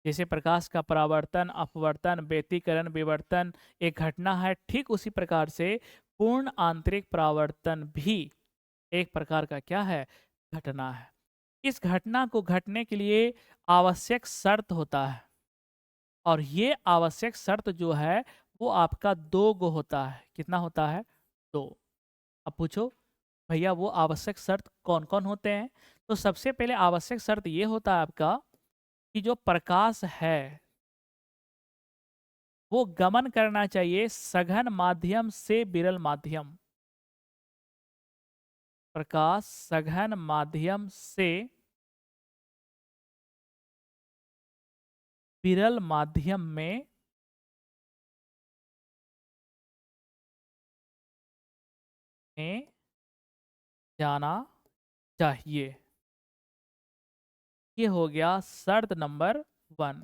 जैसे प्रकाश का परावर्तन, अपवर्तन, व्यतिकरण, विवर्तन एक घटना है, ठीक उसी प्रकार से पूर्ण आंतरिक परावर्तन भी एक प्रकार का क्या है? घटना है। इस घटना को घटने के लिए आवश्यक शर्त होता है, और ये आवश्यक शर्त जो है वो आपका 2 गो होता है। कितना होता है? 2। अब पूछो भैया वो आवश्यक शर्त कौन-कौन होते हैं? तो सबसे पहले आवश्यक शर्त ये होता है आपका कि जो प्रकाश है वो गमन करना चाहिए सघन माध्यम से विरल माध्यम। प्रकाश सघन माध्यम से विरल माध्यम में जाना चाहिए। ये हो गया शर्त नंबर 1।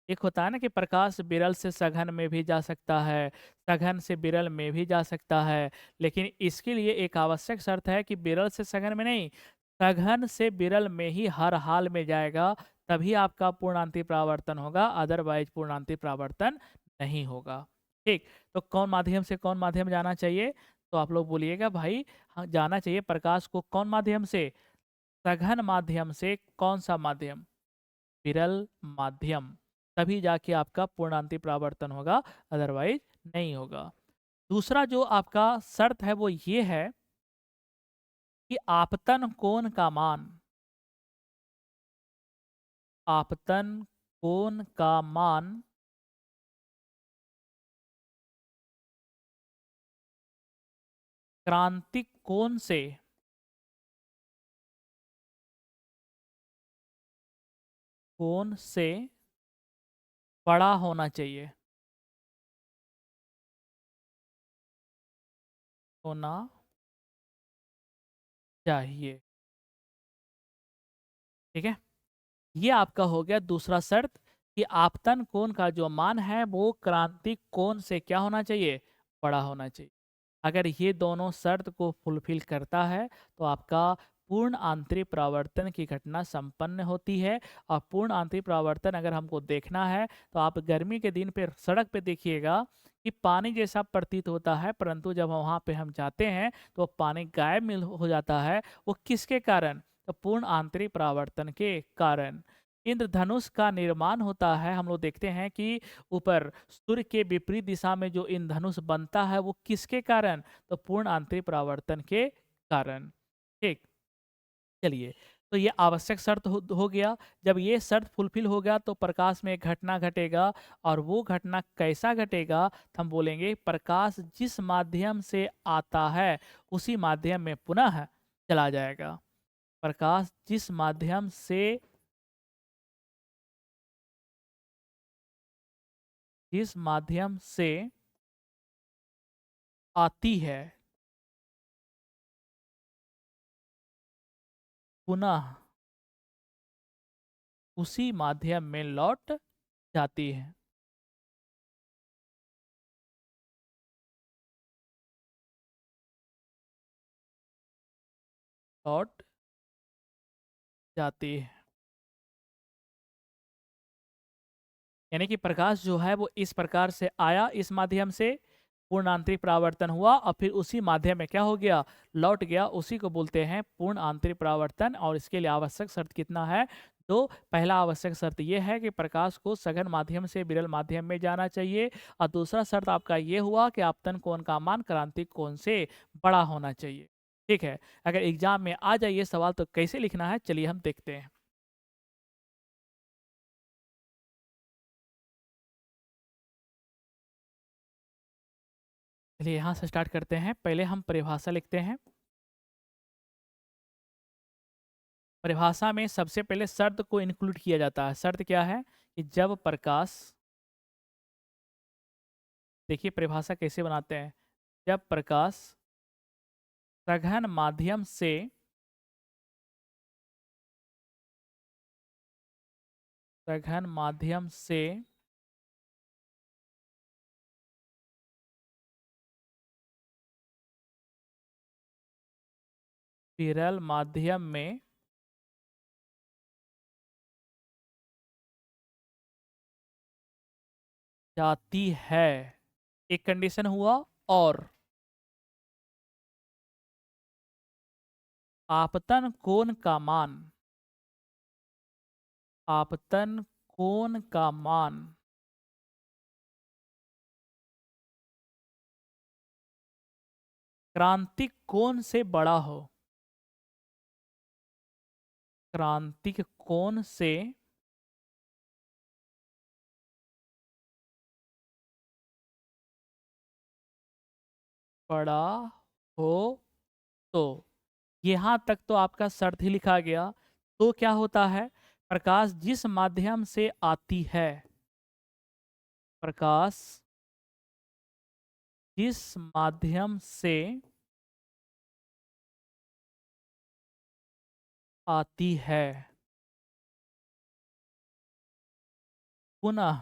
एक होता है ना कि प्रकाश विरल से सघन में भी जा सकता है, सघन से विरल में भी जा सकता है, लेकिन इसके लिए एक आवश्यक शर्त है कि विरल से सघन में नहीं, सघन से विरल में ही हर हाल में जाएगा, तभी आपका पूर्णांती परावर्तन होगा, अदरवाइज पूर्णांती परावर्तन नहीं होगा। ठीक, तो कौन माध्यम से कौन माध्यम जाना चाहिए? तो आप लोग बोलिएगा भाई, हाँ, जाना चाहिए प्रकाश को कौन माध्यम से? सघन माध्यम से। कौन सा माध्यम? विरल माध्यम। तभी जाके आपका पूर्णांती परावर्तन होगा, अदरवाइज नहीं होगा। दूसरा जो आपका शर्त है वो ये है कि आपतन कोण का मान, आपतन कोण का मान क्रांतिक कोण से बड़ा होना चाहिए, होना चाहिए। ठीक है, ये आपका हो गया दूसरा शर्त कि आपतन कोण का जो मान है वो क्रांतिक कोण से क्या होना चाहिए? बड़ा होना चाहिए। अगर ये दोनों शर्त को फुलफिल करता है तो आपका पूर्ण आंतरिक परावर्तन की घटना संपन्न होती है। और पूर्ण आंतरिक परावर्तन अगर हमको देखना है तो आप गर्मी के दिन पे सड़क पे देखिएगा कि पानी जैसा प्रतीत होता है, परंतु जब वहाँ पे हम जाते हैं तो पानी गायब मिल हो जाता है। वो किसके कारण? तो पूर्ण आंतरिक परावर्तन के कारण। इंद्रधनुष का निर्माण होता है, हम लोग देखते हैं कि ऊपर सूर्य के विपरीत दिशा में जो इंद्रधनुष बनता है वो किसके कारण? तो पूर्ण आंतरिक परावर्तन के कारण। ठीक, चलिए, तो ये आवश्यक शर्त हो गया। जब ये शर्त फुलफिल हो गया तो प्रकाश में एक घटना घटेगा, और वो घटना कैसा घटेगा? तो हम बोलेंगे प्रकाश जिस माध्यम से आता है उसी माध्यम में पुनः चला जाएगा। प्रकाश जिस माध्यम से आती है पुनः उसी माध्यम में लौट जाती है। लौट जाती है। यानी कि प्रकाश जो है वो इस प्रकार से आया, इस माध्यम से पूर्ण आंतरिक परावर्तन हुआ और फिर उसी माध्यम में क्या हो गया? लौट गया। उसी को बोलते हैं पूर्ण आंतरिक परावर्तन। और इसके लिए आवश्यक शर्त कितना है? तो पहला आवश्यक शर्त यह है कि प्रकाश को सघन माध्यम से विरल माध्यम में जाना चाहिए, और दूसरा शर्त आपका ये हुआ कि आपतन कोण का मान क्रांतिक कोण से बड़ा होना चाहिए। ठीक है, अगर एग्जाम में आ जाए ये सवाल तो कैसे लिखना है, चलिए हम देखते हैं। चलिए यहाँ से स्टार्ट करते हैं। पहले हम परिभाषा लिखते हैं। परिभाषा में सबसे पहले शर्त को इंक्लूड किया जाता है। शर्त क्या है? कि जब प्रकाश, देखिए परिभाषा कैसे बनाते हैं। जब प्रकाश सघन माध्यम से सघन माध्यम से विरल माध्यम में जाती है, एक कंडीशन हुआ। और आपतन कोण का मान, आपतन कोण का मान क्रांतिक कोण से बड़ा हो, क्रांतिक कोण से बड़ा हो। तो यहाँ तक तो आपका शर्त ही लिखा गया। तो क्या होता है? प्रकाश जिस माध्यम से आती है, प्रकाश जिस माध्यम से आती है पुनः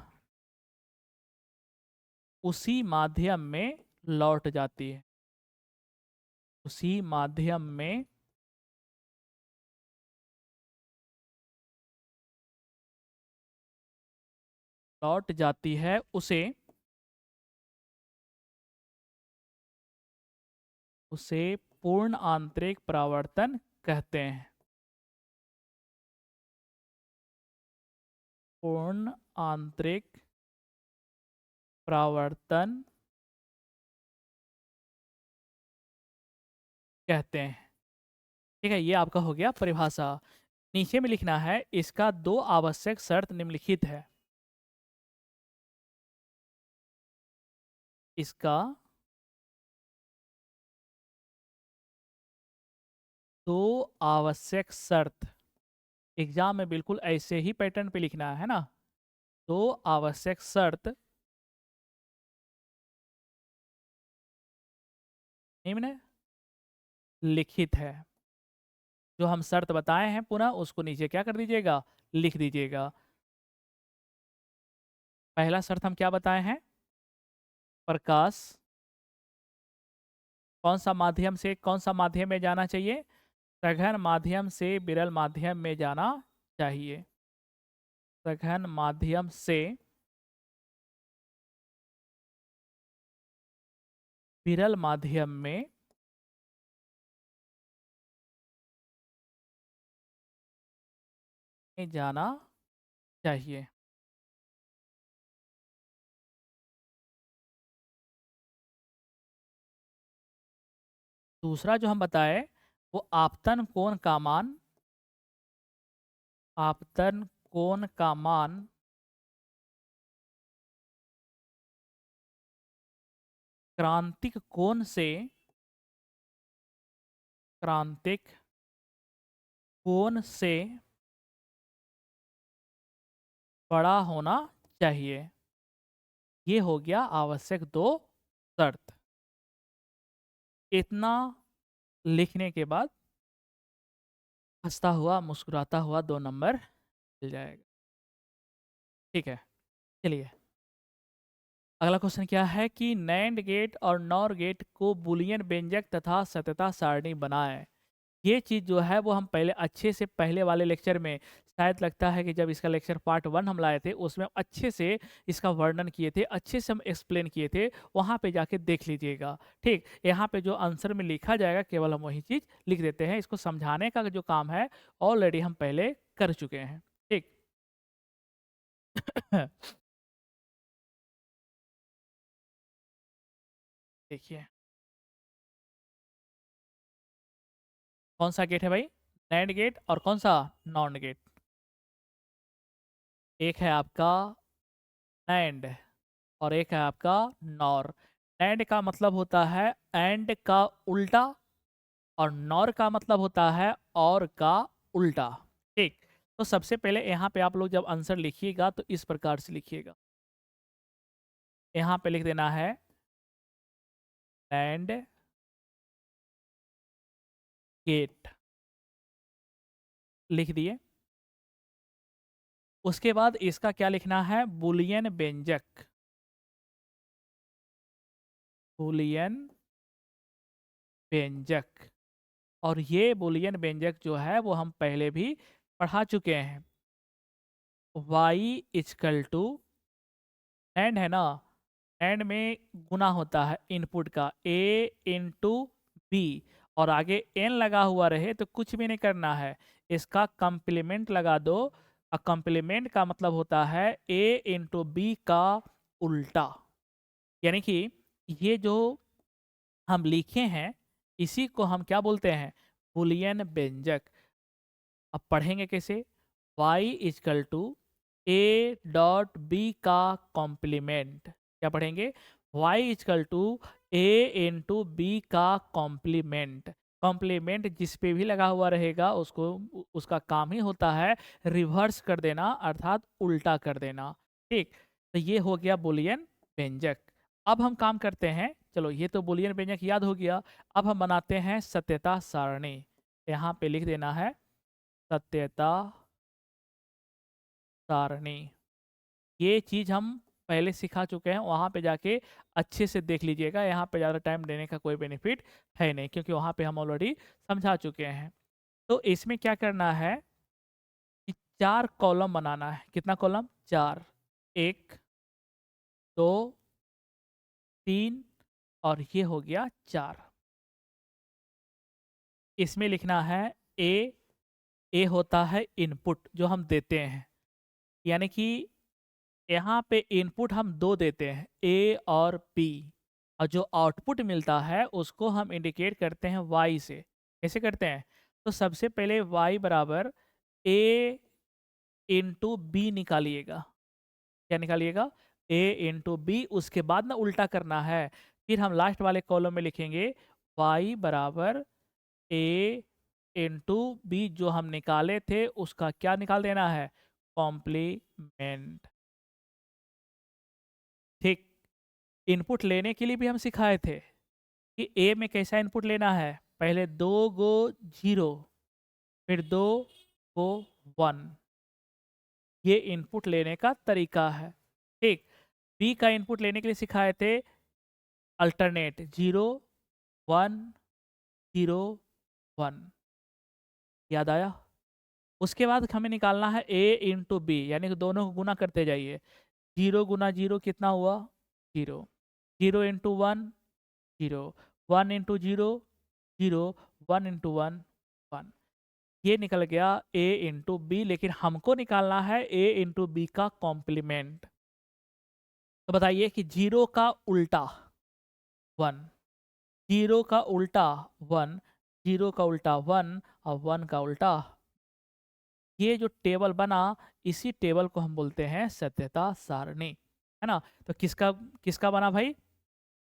उसी माध्यम में लौट जाती है। उसी माध्यम में लौट जाती है, उसे पूर्ण आंतरिक परावर्तन कहते हैं। पूर्ण आंतरिक परावर्तन कहते हैं। ठीक है, ये आपका हो गया परिभाषा। नीचे में लिखना है, इसका दो आवश्यक शर्त निम्नलिखित है। इसका दो आवश्यक शर्त, एग्जाम में बिल्कुल ऐसे ही पैटर्न पे लिखना है ना। दो आवश्यक शर्त निम्न लिखित है। जो हम शर्त बताए हैं पुनः उसको नीचे क्या कर दीजिएगा, लिख दीजिएगा। पहला शर्त हम क्या बताए हैं, प्रकाश कौन सा माध्यम से कौन सा माध्यम में जाना चाहिए, सघन माध्यम से विरल माध्यम में जाना चाहिए। सघन माध्यम से विरल माध्यम में जाना चाहिए। दूसरा जो हम बताए वो आपतन कोण का मान क्रांतिक कोण से बड़ा होना चाहिए। ये हो गया आवश्यक दो शर्त। इतना लिखने के बाद हंसता हुआ मुस्कुराता हुआ 2 नंबर मिल जाएगा। ठीक है, चलिए अगला क्वेश्चन क्या है कि नैंड गेट और नॉर गेट को बुलियन व्यंजक तथा सत्यता सारणी बनाए। ये चीज़ जो है वो हम पहले अच्छे से पहले वाले लेक्चर में, शायद लगता है कि जब इसका लेक्चर पार्ट 1 हम लाए थे उसमें अच्छे से इसका वर्णन किए थे, अच्छे से हम एक्सप्लेन किए थे, वहाँ पे जाके देख लीजिएगा। ठीक, यहाँ पे जो आंसर में लिखा जाएगा केवल हम वही चीज़ लिख देते हैं। इसको समझाने का जो काम है ऑलरेडी हम पहले कर चुके हैं। ठीक देखिए कौन सा गेट है भाई, नैंड गेट और कौन सा, नॉन गेट। एक है आपका नैंड और एक है आपका नॉर। नैंड का मतलब होता है एंड का उल्टा, और नॉर का मतलब होता है और का उल्टा। ठीक, तो सबसे पहले यहाँ पे आप लोग जब आंसर लिखिएगा तो इस प्रकार से लिखिएगा। यहाँ पे लिख देना है एंड गेट, लिख दिए। उसके बाद इसका क्या लिखना है, बुलियन व्यंजक। बुलियन व्यंजक, और ये बुलियन व्यंजक जो है वो हम पहले भी पढ़ा चुके हैं। y इजकल टू, एंड है ना, एंड में गुना होता है इनपुट का, a इंटू बी, और आगे n लगा हुआ रहे तो कुछ भी नहीं करना है, इसका कंप्लीमेंट लगा दो। और कंप्लीमेंट का मतलब होता है a इंटू बी का उल्टा। यानी कि ये जो हम लिखे हैं इसी को हम क्या बोलते हैं, बुलियन व्यंजक। अब पढ़ेंगे कैसे, y equal to a dot b का कॉम्प्लीमेंट, क्या पढ़ेंगे, y equal to a into b का कॉम्प्लीमेंट। कॉम्प्लीमेंट जिस पे भी लगा हुआ रहेगा उसको, उसका काम ही होता है रिवर्स कर देना, अर्थात उल्टा कर देना। ठीक, तो ये हो गया बुलियन व्यंजक। अब हम काम करते हैं, चलो ये तो बुलियन व्यंजक याद हो गया। अब हम बनाते हैं सत्यता सारणी। यहाँ पे लिख देना है सत्यता सारणी। ये चीज़ हम पहले सिखा चुके हैं, वहाँ पे जाके अच्छे से देख लीजिएगा। यहाँ पे ज़्यादा टाइम देने का कोई बेनिफिट है नहीं, क्योंकि वहाँ पे हम ऑलरेडी समझा चुके हैं। तो इसमें क्या करना है कि 4 कॉलम बनाना है। कितना कॉलम? 4। 1, 2, 3 और ये हो गया 4। इसमें लिखना है ए। ए होता है इनपुट जो हम देते हैं, यानी कि यहाँ पे इनपुट हम 2 देते हैं, ए और बी, और जो आउटपुट मिलता है उसको हम इंडिकेट करते हैं वाई से। कैसे करते हैं? तो सबसे पहले वाई बराबर ए इंटू बी निकालिएगा। क्या निकालिएगा? ए इंटू बी। उसके बाद ना उल्टा करना है, फिर हम लास्ट वाले कॉलम में लिखेंगे वाई बराबर ए इंटू बी। जो हम निकाले थे उसका क्या निकाल देना है? कॉम्प्लीमेंट। ठीक। इनपुट लेने के लिए भी हम सिखाए थे कि ए में कैसा इनपुट लेना है। पहले 2 गो 0, फिर 2 गो 1। ये इनपुट लेने का तरीका है। ठीक। बी का इनपुट लेने के लिए सिखाए थे अल्टरनेट 0 1 0 1। याद आया? उसके बाद हमें निकालना है ए इंटू बी, यानी कि दोनों को गुना करते जाइए। 0 गुना 0 कितना हुआ? 0। 0 इंटू 1 0। 1 इंटू 0 0। 1 इंटू 1 1। ये निकल गया ए इंटू बी, लेकिन हमको निकालना है ए इंटू बी का कॉम्प्लीमेंट। तो बताइए कि 0 का उल्टा 1, 0 का उल्टा 1, 0 का उल्टा 1 और 1 का उल्टा। ये जो टेबल बना, इसी टेबल को हम बोलते हैं सत्यता सारणी, है ना? तो किसका किसका बना भाई?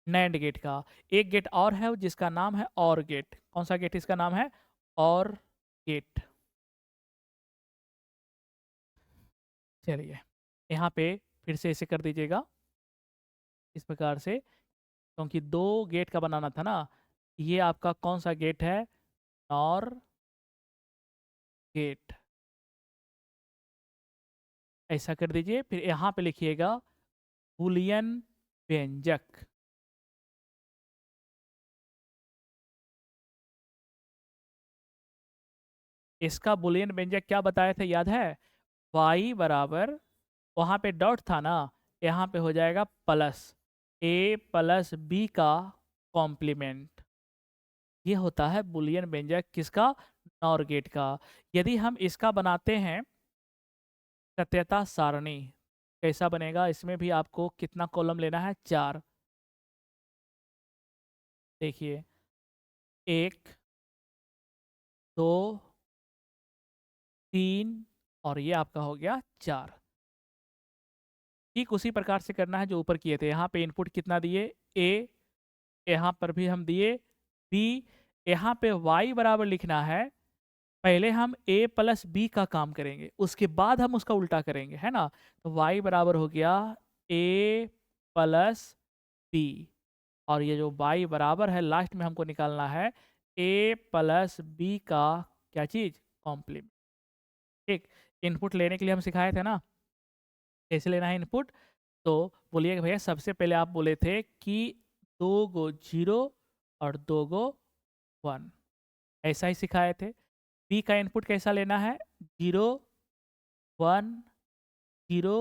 नैंड गेट का। एक गेट और है जिसका नाम है और गेट। कौन सा गेट इसका नाम है? और गेट। चलिए, यहाँ पे फिर से इसे कर दीजिएगा इस प्रकार से, क्योंकि 2 गेट का बनाना था ना। ये आपका कौन सा गेट है? NOR gate. ऐसा कर दीजिए। फिर यहाँ पे लिखिएगा बूलियन व्यंजक। इसका बूलियन व्यंजक क्या बताए थे, याद है? y बराबर, वहाँ पे डॉट था ना, यहाँ पे हो जाएगा प्लस ए प्लस बी का कॉम्प्लीमेंट। ये होता है बूलियन व्यंजक किसका? नॉर गेट का। यदि हम इसका बनाते हैं सत्यता सारणी, कैसा बनेगा? इसमें भी आपको कितना कॉलम लेना है? 4। देखिए, 1 2 3 और ये आपका हो गया 4। ठीक उसी प्रकार से करना है जो ऊपर किए थे। यहाँ पे इनपुट कितना दिए? ए। यहाँ पर भी हम दिए बी। यहाँ पे y बराबर लिखना है। पहले हम a प्लस बी का काम करेंगे, उसके बाद हम उसका उल्टा करेंगे, है ना? तो y बराबर हो गया a प्लस बी, और ये जो y बराबर है लास्ट में हमको निकालना है a प्लस बी का क्या चीज? कॉम्प्लीमेंट। ठीक। इनपुट लेने के लिए हम सिखाए थे ना कैसे लेना है इनपुट। तो बोलिए भैया, सबसे पहले आप बोले थे कि 2 गो 0 और 2 गो 1, ऐसा ही सिखाए थे। बी का इनपुट कैसा लेना है? 0 1 0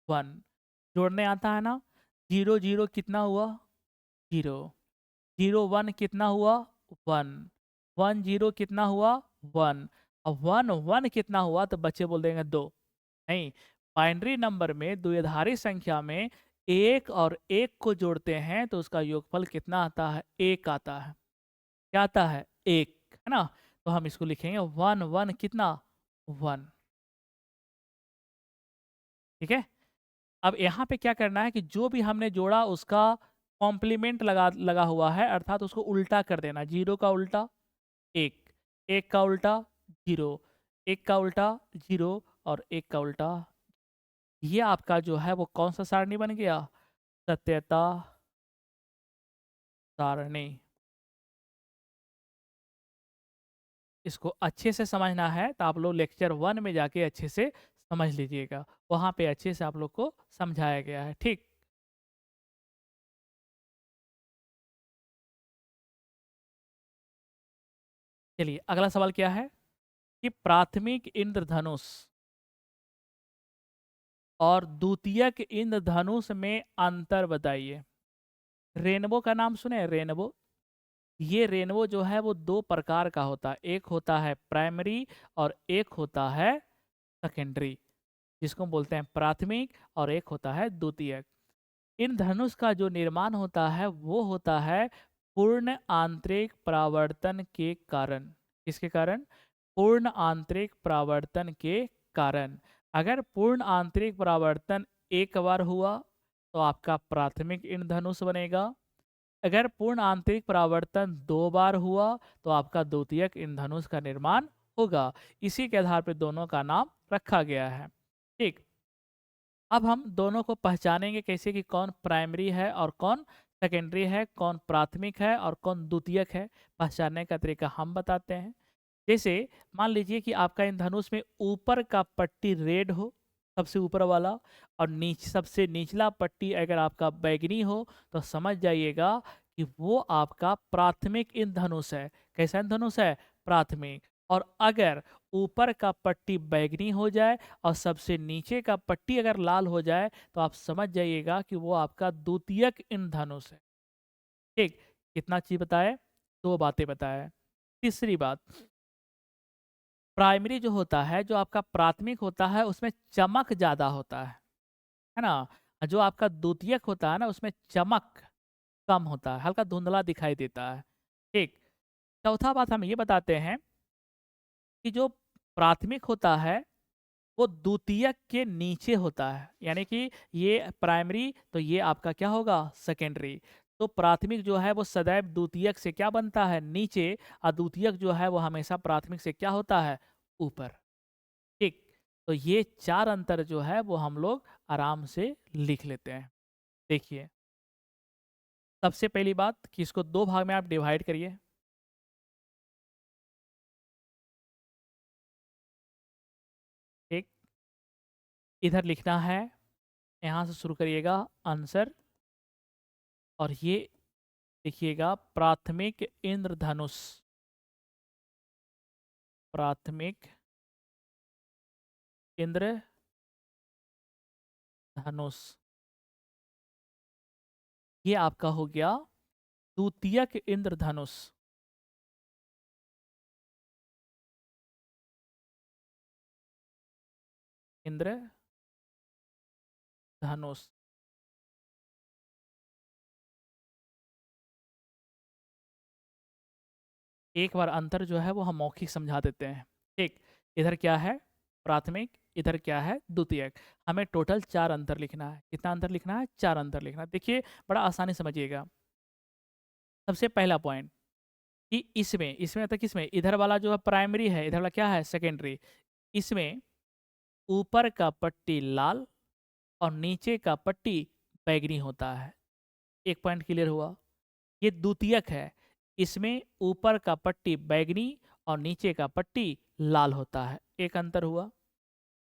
1। जोड़ने आता है ना? 0 0 कितना हुआ? 0। 0 1 कितना हुआ? 1। 1 0 कितना हुआ? 1। अब 1 1 कितना हुआ? तो बच्चे बोल देंगे 2। नहीं, बाइनरी नंबर में द्विआधारी संख्या में एक और एक को जोड़ते हैं तो उसका योगफल कितना आता है? 1 आता है। क्या आता है? 1, है ना? तो हम इसको लिखेंगे 1 1 कितना? 1। ठीक है। अब यहाँ पे क्या करना है कि जो भी हमने जोड़ा उसका कॉम्प्लीमेंट लगा लगा हुआ है, अर्थात उसको उल्टा कर देना। 0 का उल्टा 1, 1 का उल्टा 0, 1 का उल्टा 0 और 1 का उल्टा। ये आपका जो है वो कौन सा सारणी बन गया? सत्यता सारणी। इसको अच्छे से समझना है तो आप लोग लेक्चर 1 में जाके अच्छे से समझ लीजिएगा, वहाँ पे अच्छे से आप लोग को समझाया गया है, ठीक। चलिए अगला सवाल क्या है कि प्राथमिक इंद्रधनुष और द्वितीयक इंद्रधनुष में अंतर बताइए। रेनबो का नाम सुने? रेनबो, ये रेनबो जो है वो दो प्रकार का होता है, एक होता है प्राइमरी और एक होता है सेकेंडरी, जिसको हम बोलते हैं प्राथमिक, और एक होता है द्वितीयक। इन धनुष का जो निर्माण होता है वो होता है पूर्ण आंतरिक परावर्तन के कारण। किसके कारण? पूर्ण आंतरिक परावर्तन के कारण। अगर पूर्ण आंतरिक परावर्तन एक बार हुआ तो आपका प्राथमिक इंद्रधनुष बनेगा। अगर पूर्ण आंतरिक परावर्तन दो बार हुआ तो आपका द्वितीयक इंद्रधनुष का निर्माण होगा। इसी के आधार पर दोनों का नाम रखा गया है, ठीक। अब हम दोनों को पहचानेंगे कैसे कि कौन प्राइमरी है और कौन सेकेंडरी है, कौन प्राथमिक है और कौन द्वितीयक है। पहचानने का तरीका हम बताते हैं। जैसे मान लीजिए कि आपका इन धनुष में ऊपर का पट्टी रेड हो, सबसे ऊपर वाला, और सबसे निचला पट्टी अगर आपका बैगनी हो, तो समझ जाइएगा कि वो आपका प्राथमिक इन धनुष है। कैसा इन धनुष है? प्राथमिक। और अगर ऊपर का पट्टी बैगनी हो जाए और सबसे नीचे का पट्टी अगर लाल हो जाए, तो आप समझ जाइएगा कि वो आपका द्वितीयक इन धनुष है, ठीक। कितना चीज बताए? दो बातें बताए। तीसरी बात, प्राइमरी जो होता है, जो आपका प्राथमिक होता है, उसमें चमक ज़्यादा होता है ना। जो आपका द्वितीयक होता है ना, उसमें चमक कम होता है, हल्का धुंधला दिखाई देता है, ठीक। चौथा बात हम ये बताते हैं कि जो प्राथमिक होता है वो द्वितीयक के नीचे होता है, यानी कि ये प्राइमरी तो ये आपका क्या होगा? सेकेंडरी। तो प्राथमिक जो है वो सदैव द्वितीयक से क्या बनता है? नीचे। और द्वितीयक जो है वो हमेशा प्राथमिक से क्या होता है? ऊपर, ठीक। तो ये चार अंतर जो है वो हम लोग आराम से लिख लेते हैं। देखिए, सबसे पहली बात कि इसको दो भाग में आप डिवाइड करिए, ठीक। इधर लिखना है, यहाँ से शुरू करिएगा आंसर, और ये लिखिएगा प्राथमिक इंद्रधनुष। प्राथमिक इंद्रधनुष। ये आपका हो गया द्वितीयक इंद्रधनुष। इंद्रधनुष। एक बार अंतर जो है वो हम मौखिक समझा देते हैं, ठीक। इधर क्या है? प्राथमिक। इधर क्या है? द्वितीयक। हमें टोटल चार अंतर लिखना है। कितना अंतर लिखना है? चार अंतर लिखना है। देखिए, बड़ा आसानी समझिएगा। सबसे पहला पॉइंट कि इसमें इसमें तक इसमें इधर वाला जो है प्राइमरी है, इधर वाला क्या है? सेकेंडरी। इसमें ऊपर का पट्टी लाल और नीचे का पट्टी बैगनी होता है। एक पॉइंट क्लियर हुआ। ये द्वितीयक है, इसमें ऊपर का पट्टी बैगनी और नीचे का पट्टी लाल होता है। एक अंतर हुआ।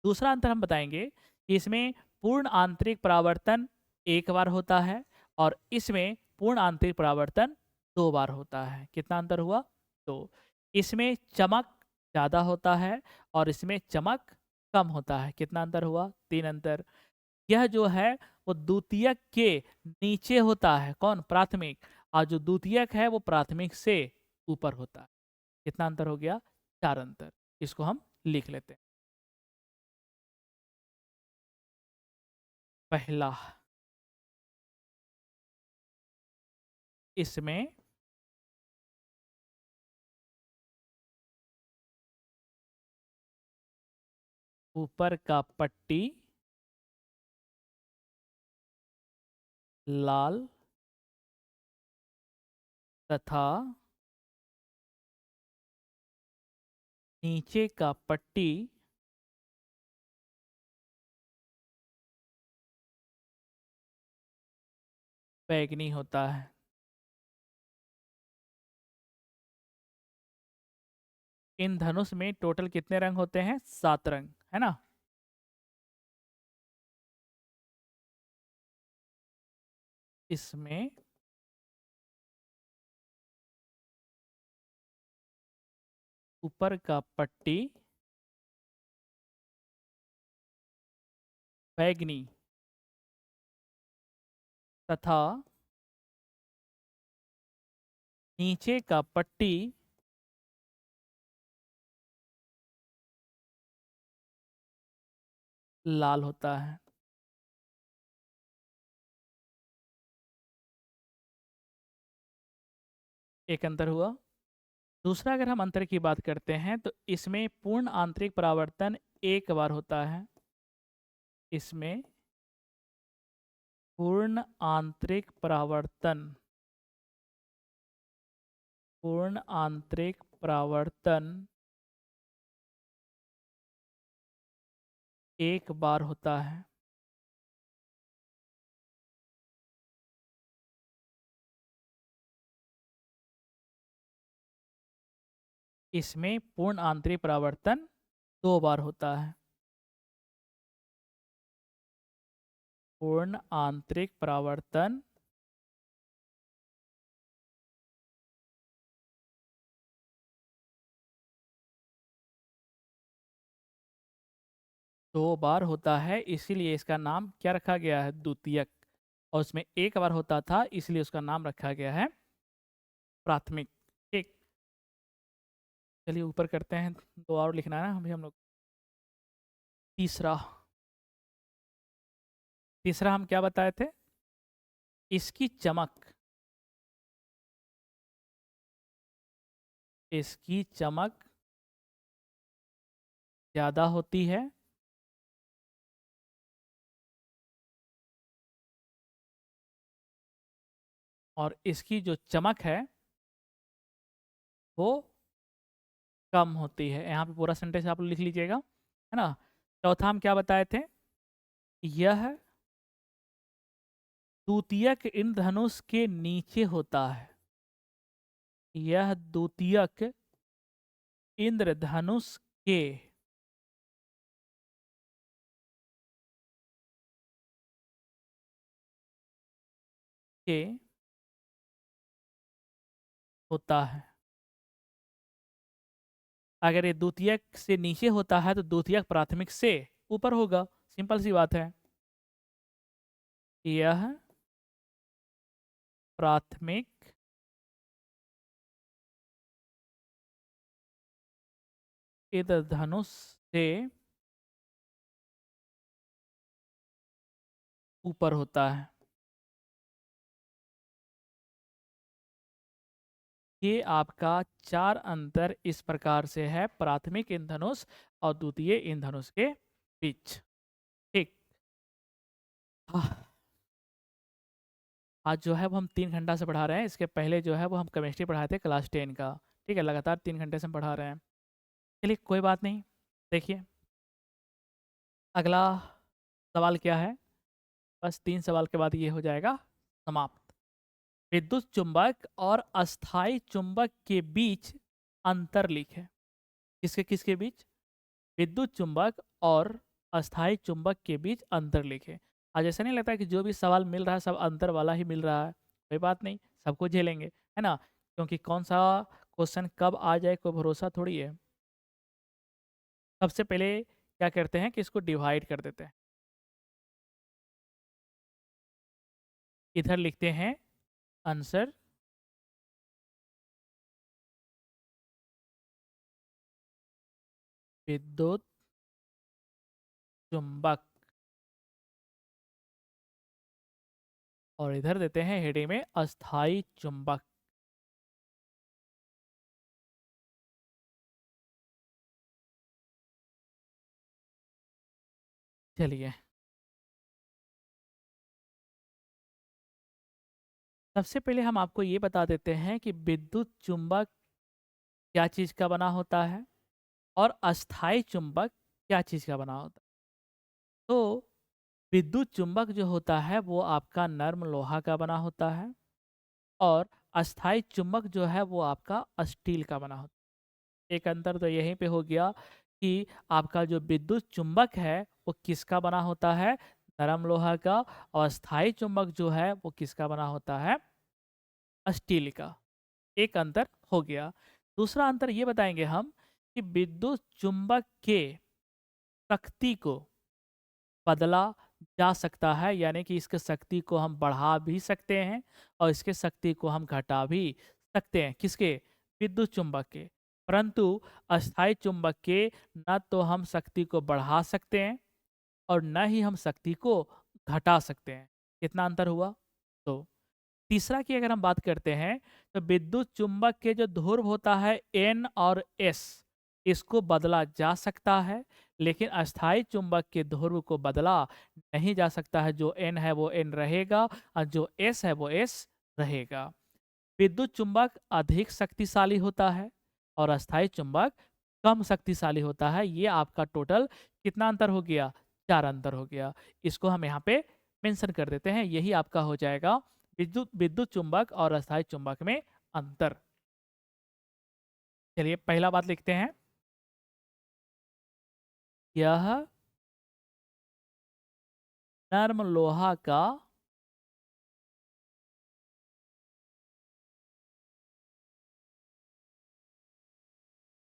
दूसरा अंतर हम बताएंगे कि इसमें पूर्ण आंतरिक परावर्तन एक बार होता है और इसमें पूर्ण आंतरिक परावर्तन दो बार होता है। कितना अंतर हुआ? तो इसमें चमक ज़्यादा होता है और इसमें चमक कम होता है। कितना अंतर हुआ? तीन अंतर। यह जो है वो द्वितीयक के नीचे होता है, कौन? प्राथमिक। और जो द्वितीयक है वो प्राथमिक से ऊपर होता है। कितना अंतर हो गया? चार अंतर। इसको हम लिख लेते हैं। पहला, इसमें ऊपर का पट्टी लाल तथा नीचे का पट्टी बैंगनी होता है। इन धनुष में टोटल कितने रंग होते हैं? 7 रंग, है ना। इसमें ऊपर का पट्टी बैंगनी तथा नीचे का पट्टी लाल होता है। एक अंतर हुआ। दूसरा, अगर हम अंतर की बात करते हैं तो इसमें पूर्ण आंतरिक परावर्तन एक बार होता है। इसमें पूर्ण आंतरिक परावर्तन पूर्ण आंतरिक परावर्तन एक बार होता है। इसमें पूर्ण आंतरिक परावर्तन दो बार होता है। पूर्ण आंतरिक परावर्तन दो बार होता है, इसीलिए इसका नाम क्या रखा गया है? द्वितीयक। और उसमें एक बार होता था, इसलिए उसका नाम रखा गया है प्राथमिक। ठीक, चलिए ऊपर करते हैं। दो और लिखना है ना अभी हम लोग। तीसरा तीसरा हम क्या बताए थे? इसकी चमक इसकी चमक ज्यादा होती है और इसकी जो चमक है वो कम होती है। यहाँ पे पूरा सेंटेंस आप लिख लीजिएगा, है ना। चौथा हम क्या बताए थे? यह द्वितीयक इंद्रधनुष के नीचे होता है। यह द्वितीयक इंद्रधनुष के होता है। अगर ये द्वितीयक से नीचे होता है तो द्वितीयक प्राथमिक से ऊपर होगा। सिंपल सी बात है। यह प्राथमिक इंद्रधनुष से ऊपर होता है। ये आपका चार अंतर इस प्रकार से है प्राथमिक इंद्रधनुष और द्वितीय इंद्रधनुष के बीच। ठीक। हाँ, आज जो है वो हम 3 घंटा से पढ़ा रहे हैं। इसके पहले जो है वो हम केमिस्ट्री पढ़ाए थे क्लास 10 का। ठीक है, लगातार 3 घंटे से हम पढ़ा रहे हैं। चलिए कोई बात नहीं। देखिए अगला सवाल क्या है। बस 3 सवाल के बाद ये हो जाएगा समाप्त। विद्युत चुंबक और अस्थाई चुंबक के बीच अंतर लिखें। किसके किसके बीच? विद्युत चुंबक और अस्थाई चुंबक के बीच अंतर लिखें। आज ऐसा नहीं लगता है कि जो भी सवाल मिल रहा है सब अंतर वाला ही मिल रहा है। कोई बात नहीं, सबको झेलेंगे, है ना। क्योंकि कौन सा क्वेश्चन कब आ जाए कोई भरोसा थोड़ी है। सबसे पहले क्या करते हैं कि इसको डिवाइड कर देते हैं। इधर लिखते हैं आंसर विद्युत चुंबक और इधर देते हैं हेडिंग में अस्थाई चुंबक। चलिए सबसे पहले हम आपको ये बता देते हैं कि विद्युत चुंबक क्या चीज़ का बना होता है और अस्थाई चुंबक क्या चीज़ का बना होता है। तो विद्युत चुंबक जो होता है वो आपका नर्म लोहा का बना होता है और अस्थाई चुंबक जो है वो आपका स्टील का बना होता है। एक अंतर तो यहीं पे हो गया कि आपका जो विद्युत चुंबक है वो किसका बना होता है? नरम लोहा का। और स्थायी चुंबक जो है वो किसका बना होता है? स्टील का। एक अंतर हो गया। दूसरा अंतर ये बताएंगे हम कि विद्युत चुंबक के शक्ति को बदला जा सकता है, यानी कि इसके शक्ति को हम बढ़ा भी सकते हैं और इसके शक्ति को हम घटा भी सकते हैं। किसके? विद्युत चुंबक के। परंतु अस्थायी चुंबक के न तो हम शक्ति को बढ़ा सकते हैं और न ही हम शक्ति को घटा सकते हैं। कितना अंतर हुआ? तो तीसरा की अगर हम बात करते हैं तो विद्युत चुंबक के जो ध्रुव होता है एन और एस, इसको बदला जा सकता है, लेकिन अस्थायी चुंबक के ध्रुव को बदला नहीं जा सकता है। जो एन है वो एन रहेगा और जो एस है वो एस रहेगा। विद्युत चुंबक अधिक शक्तिशाली होता है और अस्थायी चुंबक कम शक्तिशाली होता है। ये आपका टोटल कितना अंतर हो गया? 4 अंतर हो गया। इसको हम यहाँ पे मेंशन कर देते हैं। यही आपका हो जाएगा विद्युत विद्युत चुंबक और अस्थायी चुंबक में अंतर। चलिए पहला बात लिखते हैं। यह नर्म लोहा का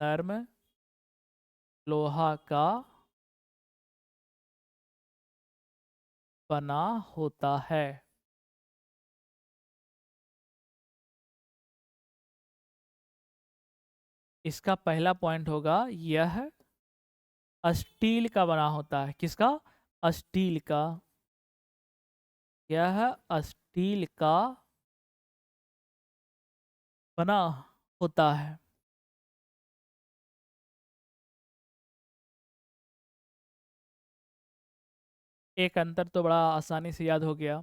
नर्म लोहा का बना होता है। इसका पहला पॉइंट होगा, यह स्टील का बना होता है। किसका? स्टील का। यह स्टील का बना होता है। एक अंतर तो बड़ा आसानी से याद हो गया।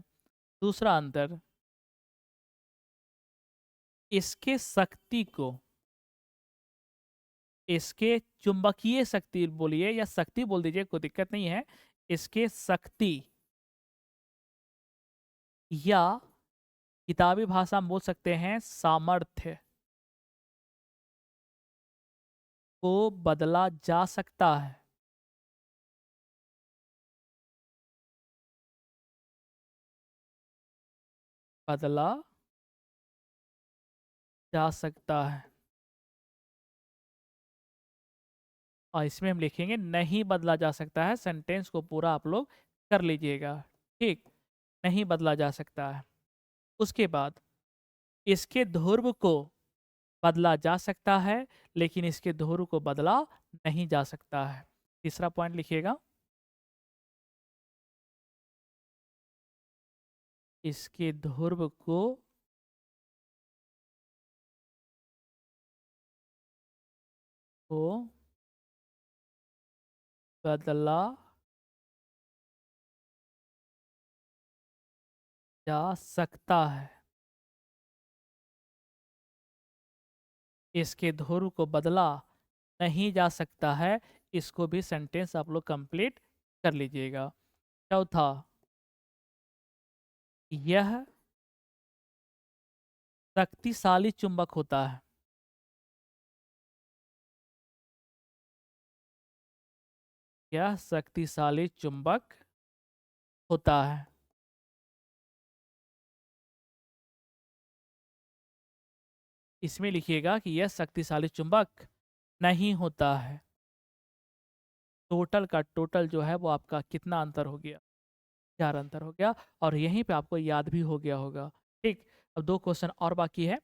दूसरा अंतर, इसके शक्ति को, इसके चुंबकीय शक्ति बोलिए या शक्ति बोल दीजिए, कोई दिक्कत नहीं है। इसके शक्ति या किताबी भाषा में बोल सकते हैं सामर्थ्य को बदला जा सकता है। बदला जा सकता है। और इसमें हम लिखेंगे नहीं बदला जा सकता है। सेंटेंस को पूरा आप लोग कर लीजिएगा। ठीक, नहीं बदला जा सकता है। उसके बाद इसके ध्रुव को बदला जा सकता है, लेकिन इसके ध्रुव को बदला नहीं जा सकता है। तीसरा पॉइंट लिखिएगा। इसके ध्रुव को बदला जा सकता है। इसके ध्रुव को बदला नहीं जा सकता है। इसको भी सेंटेंस आप लोग कंप्लीट कर लीजिएगा। चौथा, यह शक्तिशाली चुंबक होता है। यह शक्तिशाली चुंबक होता है। इसमें लिखिएगा कि यह शक्तिशाली चुंबक नहीं होता है। टोटल का टोटल जो है वो आपका कितना अंतर हो गया? 4 अंतर हो गया। और यहीं पे आपको याद भी हो गया होगा। ठीक, अब 2 क्वेश्चन और बाकी है।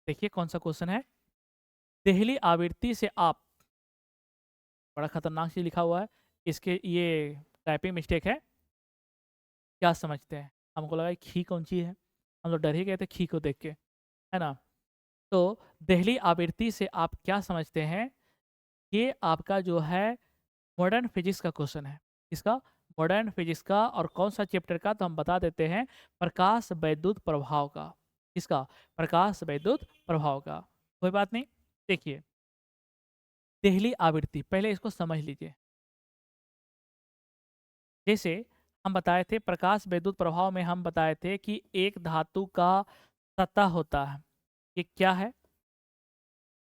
देखिए कौन सा क्वेश्चन है। देहली आवृत्ति से आप, बड़ा खतरनाक चीज लिखा हुआ है, इसके ये टाइपिंग मिस्टेक है। क्या समझते हैं? हमको लगा खी कौन सी है, हम लोग डर ही गए थे खी को देख के, है ना। तो देहली आवृत्ति से आप क्या समझते हैं? ये आपका जो है मॉडर्न फिजिक्स का क्वेश्चन है। इसका मॉडर्न फिजिक्स का। और कौन सा चैप्टर का, तो हम बता देते हैं, प्रकाश वैद्युत प्रभाव का। इसका प्रकाश वैद्युत प्रभाव का। कोई बात नहीं। देखिए देहली आवृत्ति, पहले इसको समझ लीजिए। जैसे हम बताए थे प्रकाश वैद्युत प्रभाव में, हम बताए थे कि एक धातु का सतह होता है। ये क्या है?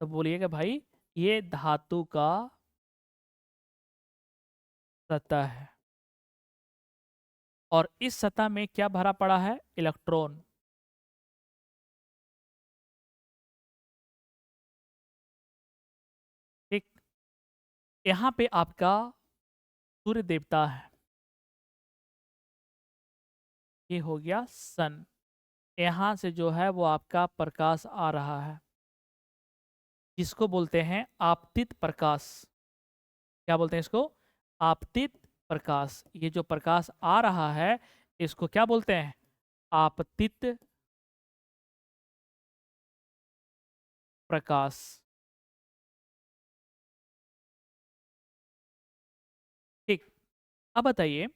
तो बोलिएगा भाई, ये धातु का सतह है। और इस सतह में क्या भरा पड़ा है? इलेक्ट्रॉन। ठीक, यहाँ पे आपका सूर्य देवता है, ये हो गया सन। यहाँ से जो है वो आपका प्रकाश आ रहा है, जिसको बोलते हैं आपतित प्रकाश। क्या बोलते हैं इसको? आपतित प्रकाश। ये जो प्रकाश आ रहा है इसको क्या बोलते हैं? आपतित प्रकाश। ठीक, अब बताइए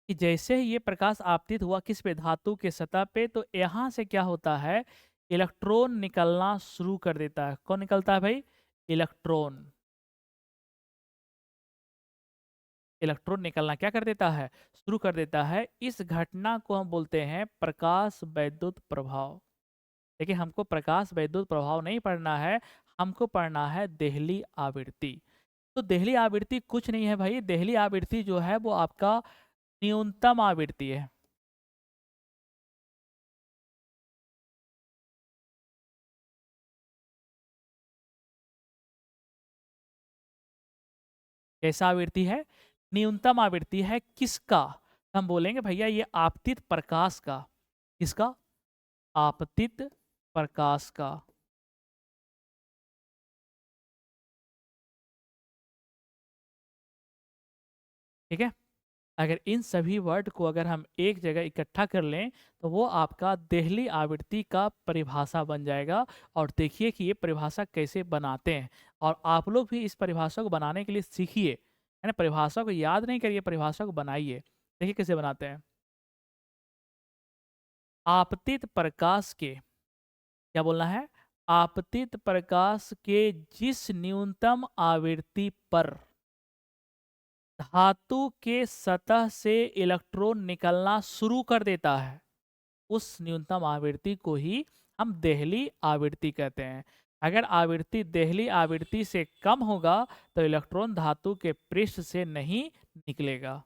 कि जैसे ही ये प्रकाश आपतित हुआ किस पे? धातु के सतह पे, तो यहाँ से क्या होता है? इलेक्ट्रॉन निकलना शुरू कर देता है। कौन निकलता है भाई? इलेक्ट्रॉन। इलेक्ट्रॉन निकलना क्या कर देता है? शुरू कर देता है। इस घटना को हम बोलते हैं प्रकाश वैद्युत प्रभाव। देखिए, हमको प्रकाश वैद्युत प्रभाव नहीं पढ़ना है, हमको पढ़ना है देहली आवृत्ति। तो देहली आवृत्ति कुछ नहीं है भाई, देहली आवृत्ति जो है वो आपका न्यूनतम आवृत्ति है। कैसा आवृत्ति है? न्यूनतम आवृत्ति है। किसका? हम बोलेंगे भैया ये आपतित प्रकाश का। किसका? आपतित प्रकाश का। ठीक है, अगर इन सभी वर्ड को अगर हम एक जगह इकट्ठा कर लें तो वो आपका देहली आवृत्ति का परिभाषा बन जाएगा। और देखिए कि ये परिभाषा कैसे बनाते हैं, और आप लोग भी इस परिभाषा को बनाने के लिए सीखिए, है ना। परिभाषा को याद नहीं करिए, परिभाषा को बनाइए। देखिए कैसे बनाते हैं। आपतित प्रकाश के, क्या बोलना है? आपतित प्रकाश के जिस न्यूनतम आवृत्ति पर धातु के सतह से इलेक्ट्रॉन निकलना शुरू कर देता है, उस न्यूनतम आवृत्ति को ही हम देहली आवृत्ति कहते हैं। अगर आवृत्ति देहली आवृत्ति से कम होगा तो इलेक्ट्रॉन धातु के पृष्ठ से नहीं निकलेगा।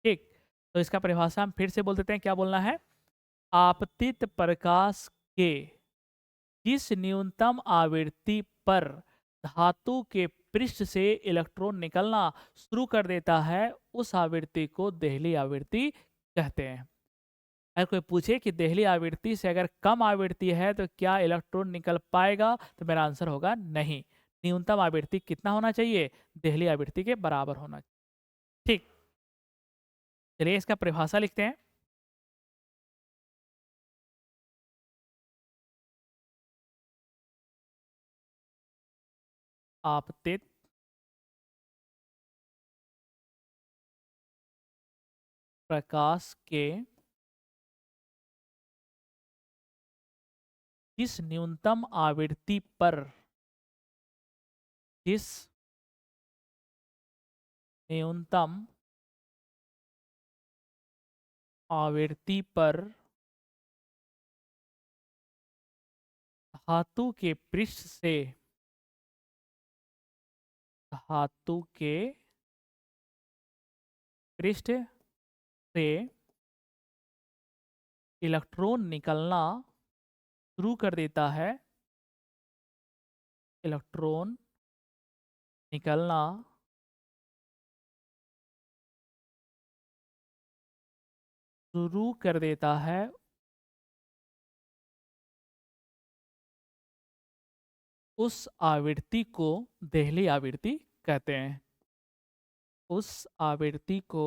ठीक, तो इसका परिभाषा हम फिर से बोल देते हैं। क्या बोलना है? आपतित प्रकाश के जिस न्यूनतम आवृत्ति पर धातु के पृष्ठ से इलेक्ट्रॉन निकलना शुरू कर देता है, उस आवृत्ति को देहली आवृत्ति कहते हैं। अगर कोई पूछे कि देहली आवृत्ति से अगर कम आवृत्ति है तो क्या इलेक्ट्रॉन निकल पाएगा, तो मेरा आंसर होगा नहीं। न्यूनतम आवृत्ति कितना होना चाहिए? देहली आवृत्ति के बराबर होना चाहिए। ठीक, चलिए इसका परिभाषा लिखते हैं। आपतित प्रकाश के जिस न्यूनतम आवृत्ति पर, जिस न्यूनतम आवृत्ति पर धातु के पृष्ठ से, धातु के पृष्ठ से इलेक्ट्रॉन निकलना शुरू कर देता है, इलेक्ट्रॉन निकलना शुरू कर देता है, उस आवृत्ति को देहली आवृत्ति कहते हैं। उस आवृत्ति को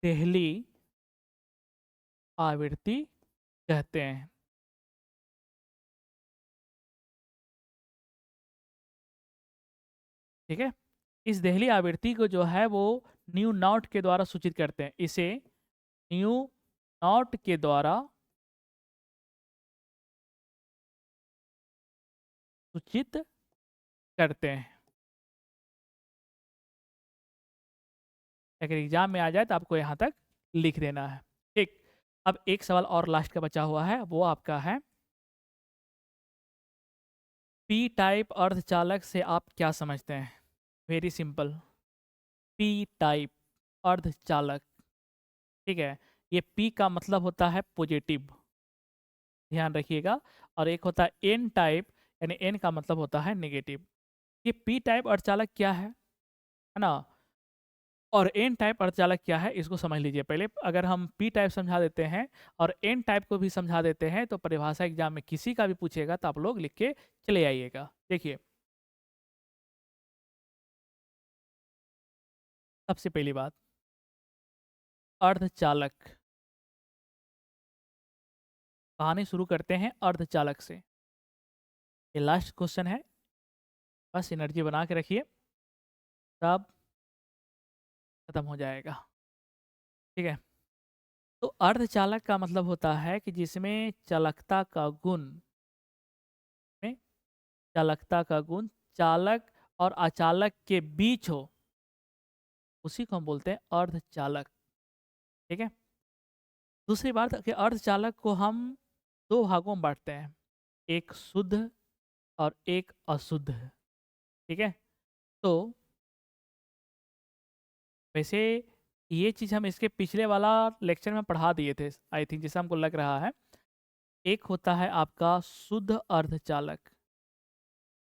देहली आवृत्ति कहते हैं। ठीक है, इस देहली आवृत्ति को जो है वो न्यू नॉट के द्वारा सूचित करते हैं। इसे न्यू नॉट के द्वारा सूचित करते हैं। अगर एग्जाम में आ जाए तो आपको यहाँ तक लिख देना है। ठीक, अब एक सवाल और लास्ट का बचा हुआ है, वो आपका है पी टाइप अर्धचालक से आप क्या समझते हैं? वेरी सिंपल, पी टाइप अर्धचालक। ठीक है, ये पी का मतलब होता है पॉजिटिव, ध्यान रखिएगा। और एक होता है एन टाइप, यानी एन का मतलब होता है नेगेटिव। ये पी टाइप अर्धचालक क्या है ना, और एन टाइप अर्धचालक क्या है, इसको समझ लीजिए पहले। अगर हम पी टाइप समझा देते हैं और एन टाइप को भी समझा देते हैं तो परिभाषा एग्जाम में किसी का भी पूछेगा तो आप लोग लिख के चले आइएगा। देखिए, सबसे पहली बात, अर्धचालक। कहानी शुरू करते हैं अर्धचालक से। ये लास्ट क्वेश्चन है, बस एनर्जी बना के रखिए, तब खत्म हो जाएगा। ठीक है, तो अर्धचालक का मतलब होता है कि जिसमें चालकता का गुण में चालकता का गुण चालक और अचालक के बीच हो, उसी को हम बोलते हैं अर्धचालक। ठीक है, दूसरी बात कि अर्धचालक को हम दो भागों में बांटते हैं, एक शुद्ध और एक अशुद्ध। ठीक है, तो वैसे ये चीज़ हम इसके पिछले वाला लेक्चर में पढ़ा दिए थे आई थिंक, जैसा हमको लग रहा है। एक होता है आपका शुद्ध अर्धचालक,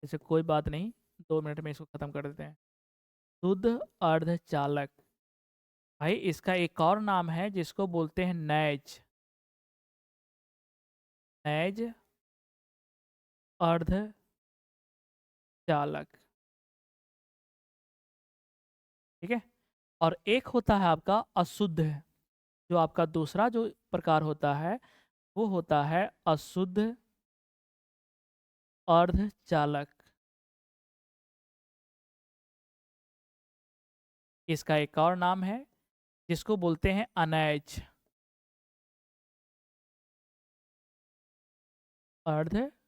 जैसे कोई बात नहीं, 2 मिनट में इसको ख़त्म कर देते हैं। शुद्ध अर्धचालक, भाई इसका एक और नाम है जिसको बोलते हैं नैज, नैज अर्धचालक। ठीक है, और एक होता है आपका अशुद्ध, जो आपका दूसरा जो प्रकार होता है वो होता है अशुद्ध अर्धचालक। इसका एक और नाम है जिसको बोलते हैं अनैज अर्धचालक।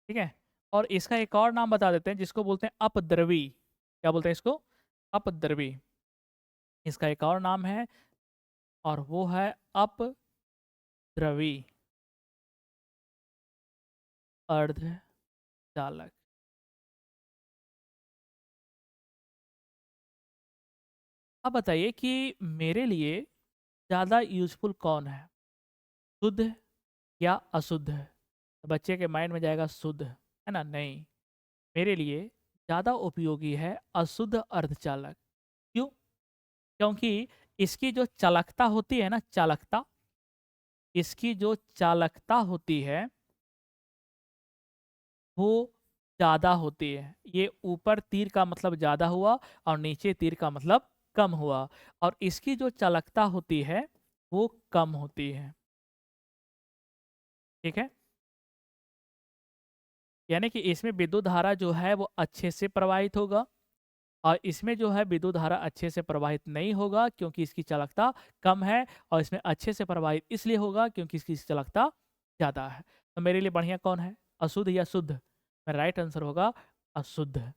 ठीक है, और इसका एक और नाम बता देते हैं जिसको बोलते हैं अपद्रवी। क्या बोलते हैं इसको? अपद्रवी। इसका एक और नाम है और वो है अपद्रवी अर्धचालक। अब बताइए कि मेरे लिए ज़्यादा यूजफुल कौन है, शुद्ध या अशुद्ध? तो बच्चे के माइंड में जाएगा शुद्ध, है ना? नहीं, मेरे लिए ज़्यादा उपयोगी है अशुद्ध अर्धचालक। क्यों? क्योंकि इसकी जो चालकता होती है ना, चालकता, इसकी जो चालकता होती है वो ज़्यादा होती है। ये ऊपर तीर का मतलब ज़्यादा हुआ और नीचे तीर का मतलब कम हुआ, और इसकी जो चालकता होती है वो कम होती है। ठीक है, यानी कि इसमें विद्युत धारा जो है वो अच्छे से प्रवाहित होगा, और इसमें जो है विद्युत धारा अच्छे से प्रवाहित नहीं होगा क्योंकि इसकी चालकता कम है, और इसमें अच्छे से प्रवाहित इसलिए होगा क्योंकि इसकी चालकता ज़्यादा है। तो मेरे लिए बढ़िया कौन है, अशुद्ध या शुद्ध? मेरा राइट आंसर होगा अशुद्ध।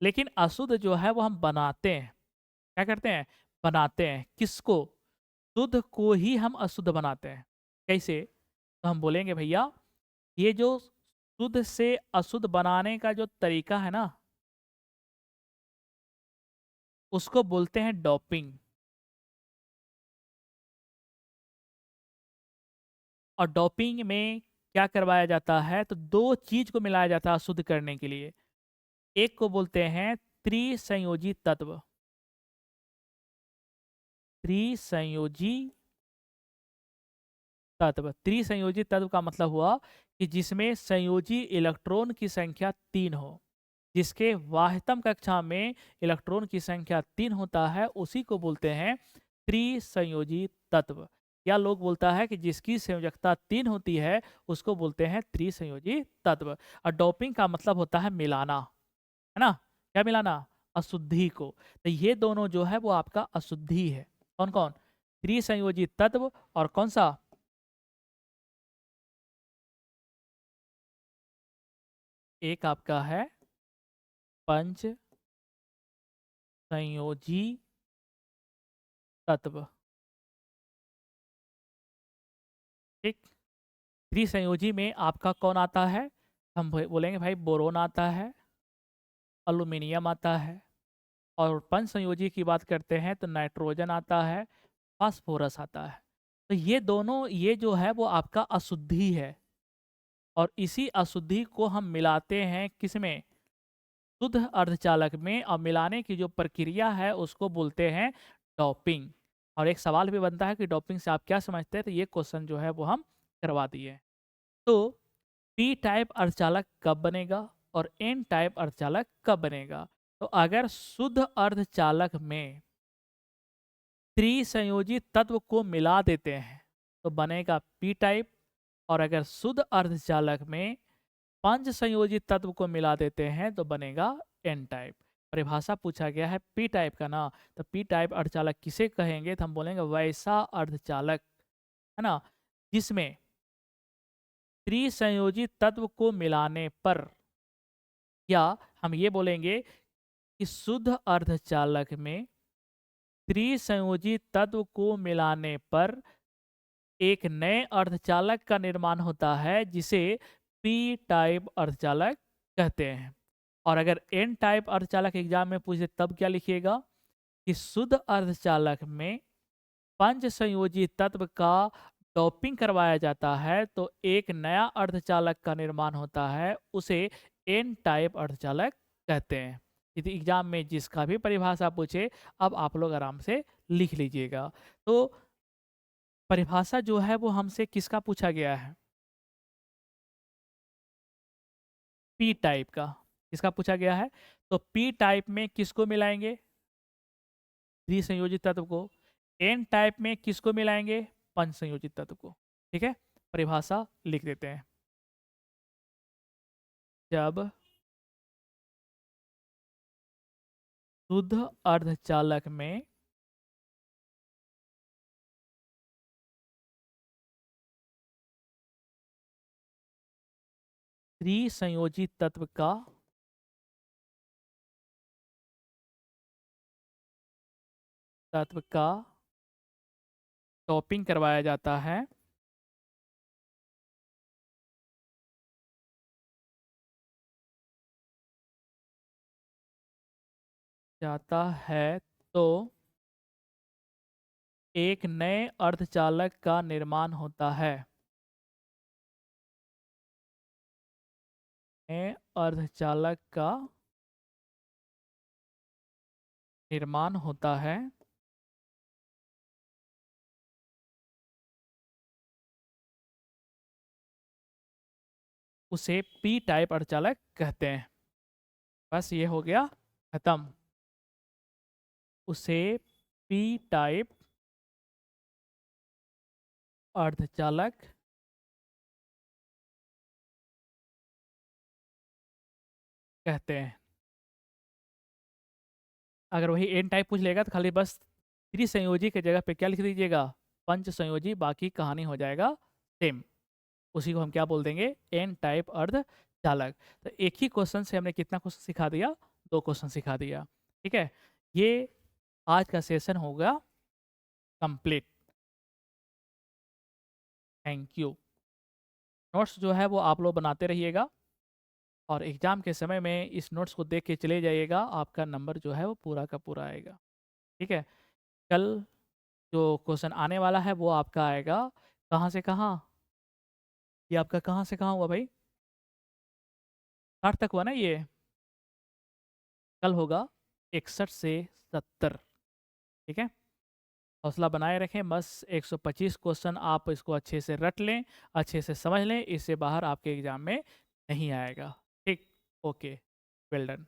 लेकिन अशुद्ध जो है वो हम बनाते हैं, क्या करते हैं? बनाते हैं। किसको? शुद्ध को ही हम अशुद्ध बनाते हैं। कैसे? तो हम बोलेंगे भैया, ये जो शुद्ध से अशुद्ध बनाने का जो तरीका है ना, उसको बोलते हैं डोपिंग। और डोपिंग में क्या करवाया जाता है? तो दो चीज को मिलाया जाता है शुद्ध करने के लिए। एक को बोलते हैं त्रिसंयोजी तत्व। त्रिसंयोजी तत्व, त्रिसंयोजी तत्व का मतलब हुआ कि जिसमें संयोजी इलेक्ट्रॉन की संख्या 3 हो, जिसके वाह्यतम कक्षा में इलेक्ट्रॉन की संख्या 3 होता है, उसी को बोलते हैं त्रिसंयोजी तत्व। या लोग बोलता है कि जिसकी संयोजकता 3 होती है उसको बोलते हैं त्रिसंयोजी तत्व। और डोपिंग का मतलब होता है मिलाना, है ना? क्या मिलाना? अशुद्धि को। तो ये दोनों जो है वो आपका अशुद्धि है। कौन कौन? त्रिसंयोजी तत्व और कौन सा? एक आपका है पंच संयोजी तत्व। ठीक, त्रिसंयोजी में आपका कौन आता है? हम बोलेंगे भाई बोरोन आता है, एल्यूमिनियम आता है, और पंच संयोजी की बात करते हैं तो नाइट्रोजन आता है, फास्फोरस आता है। तो ये दोनों, ये जो है वो आपका अशुद्धि है, और इसी अशुद्धि को हम मिलाते हैं किसमें, शुद्ध अर्धचालक में, और मिलाने की जो प्रक्रिया है उसको बोलते हैं डोपिंग। और एक सवाल भी बनता है कि डोपिंग से आप क्या समझते हैं, तो ये क्वेश्चन जो है वो हम करवा दिए। तो पी टाइप अर्धचालक कब बनेगा और एन टाइप अर्धचालक कब बनेगा? तो अगर शुद्ध अर्धचालक में त्रिसंयोजी तत्व को मिला देते हैं तो बनेगा पी टाइप, और अगर शुद्ध अर्धचालक में पंच संयोजी तत्व को मिला देते हैं तो बनेगा एन टाइप। परिभाषा पूछा गया है पी टाइप का ना, तो पी टाइप अर्धचालक किसे कहेंगे, तो हम बोलेंगे वैसा अर्धचालक, है ना, जिसमें त्रिसंयोजी तत्व को मिलाने पर, या हम ये बोलेंगे कि शुद्ध अर्धचालक में त्रिसंयोजी तत्व को मिलाने पर एक नए अर्धचालक का निर्माण होता है जिसे पी टाइप अर्धचालक कहते हैं। और अगर एन टाइप अर्धचालक एग्जाम में पूछे तब क्या लिखिएगा कि शुद्ध अर्धचालक में पंच संयोजी तत्व का डोपिंग करवाया जाता है तो एक नया अर्धचालक का निर्माण होता है, उसे एन टाइप अर्धचालक कहते हैं। यदि एग्जाम में जिसका भी परिभाषा पूछे, अब आप लोग आराम से लिख लीजिएगा। तो परिभाषा जो है वो हमसे किसका पूछा गया है, पी टाइप का, किसका पूछा गया है, तो पी टाइप में किसको मिलाएंगे, द्विसंयोजित तत्व को। एन टाइप में किसको मिलाएंगे, पंच संयोजित तत्व को। ठीक है, परिभाषा लिख देते हैं। जब शुद्ध अर्धचालक में त्रिसंयोजित तत्व का टॉपिंग करवाया जाता है, तो एक नए अर्धचालक का निर्माण होता है, नए अर्धचालक का निर्माण होता है, उसे पी टाइप अर्धचालक कहते हैं। बस ये हो गया खत्म, उसे पी टाइप अर्धचालक कहते हैं। अगर वही एन टाइप पूछ लेगा तो खाली बस त्रिसंयोजी की जगह पे क्या लिख दीजिएगा, पंच संयोजी, बाकी कहानी हो जाएगा सेम। उसी को हम क्या बोल देंगे, एन टाइप अर्ध चालक। तो एक ही क्वेश्चन से हमने कितना क्वेश्चन सिखा दिया, 2 क्वेश्चन सिखा दिया। ठीक है, ये आज का सेशन हो गया कंप्लीट। Thank you. नोट्स जो है वो आप लोग बनाते रहिएगा, और एग्जाम के समय में इस नोट्स को देख के चले जाइएगा, आपका नंबर जो है वो पूरा का पूरा आएगा। ठीक है, कल जो क्वेश्चन आने वाला है वो आपका आएगा कहाँ से कहाँ, ये आपका कहाँ से कहाँ हुआ भाई, 60 तक हुआ ना ये, कल होगा 61 से 70। ठीक है, हौसला बनाए रखें, बस 125 क्वेश्चन आप इसको अच्छे से रट लें, अच्छे से समझ लें, इससे बाहर आपके एग्जाम में नहीं आएगा। ठीक, ओके, वेल डन।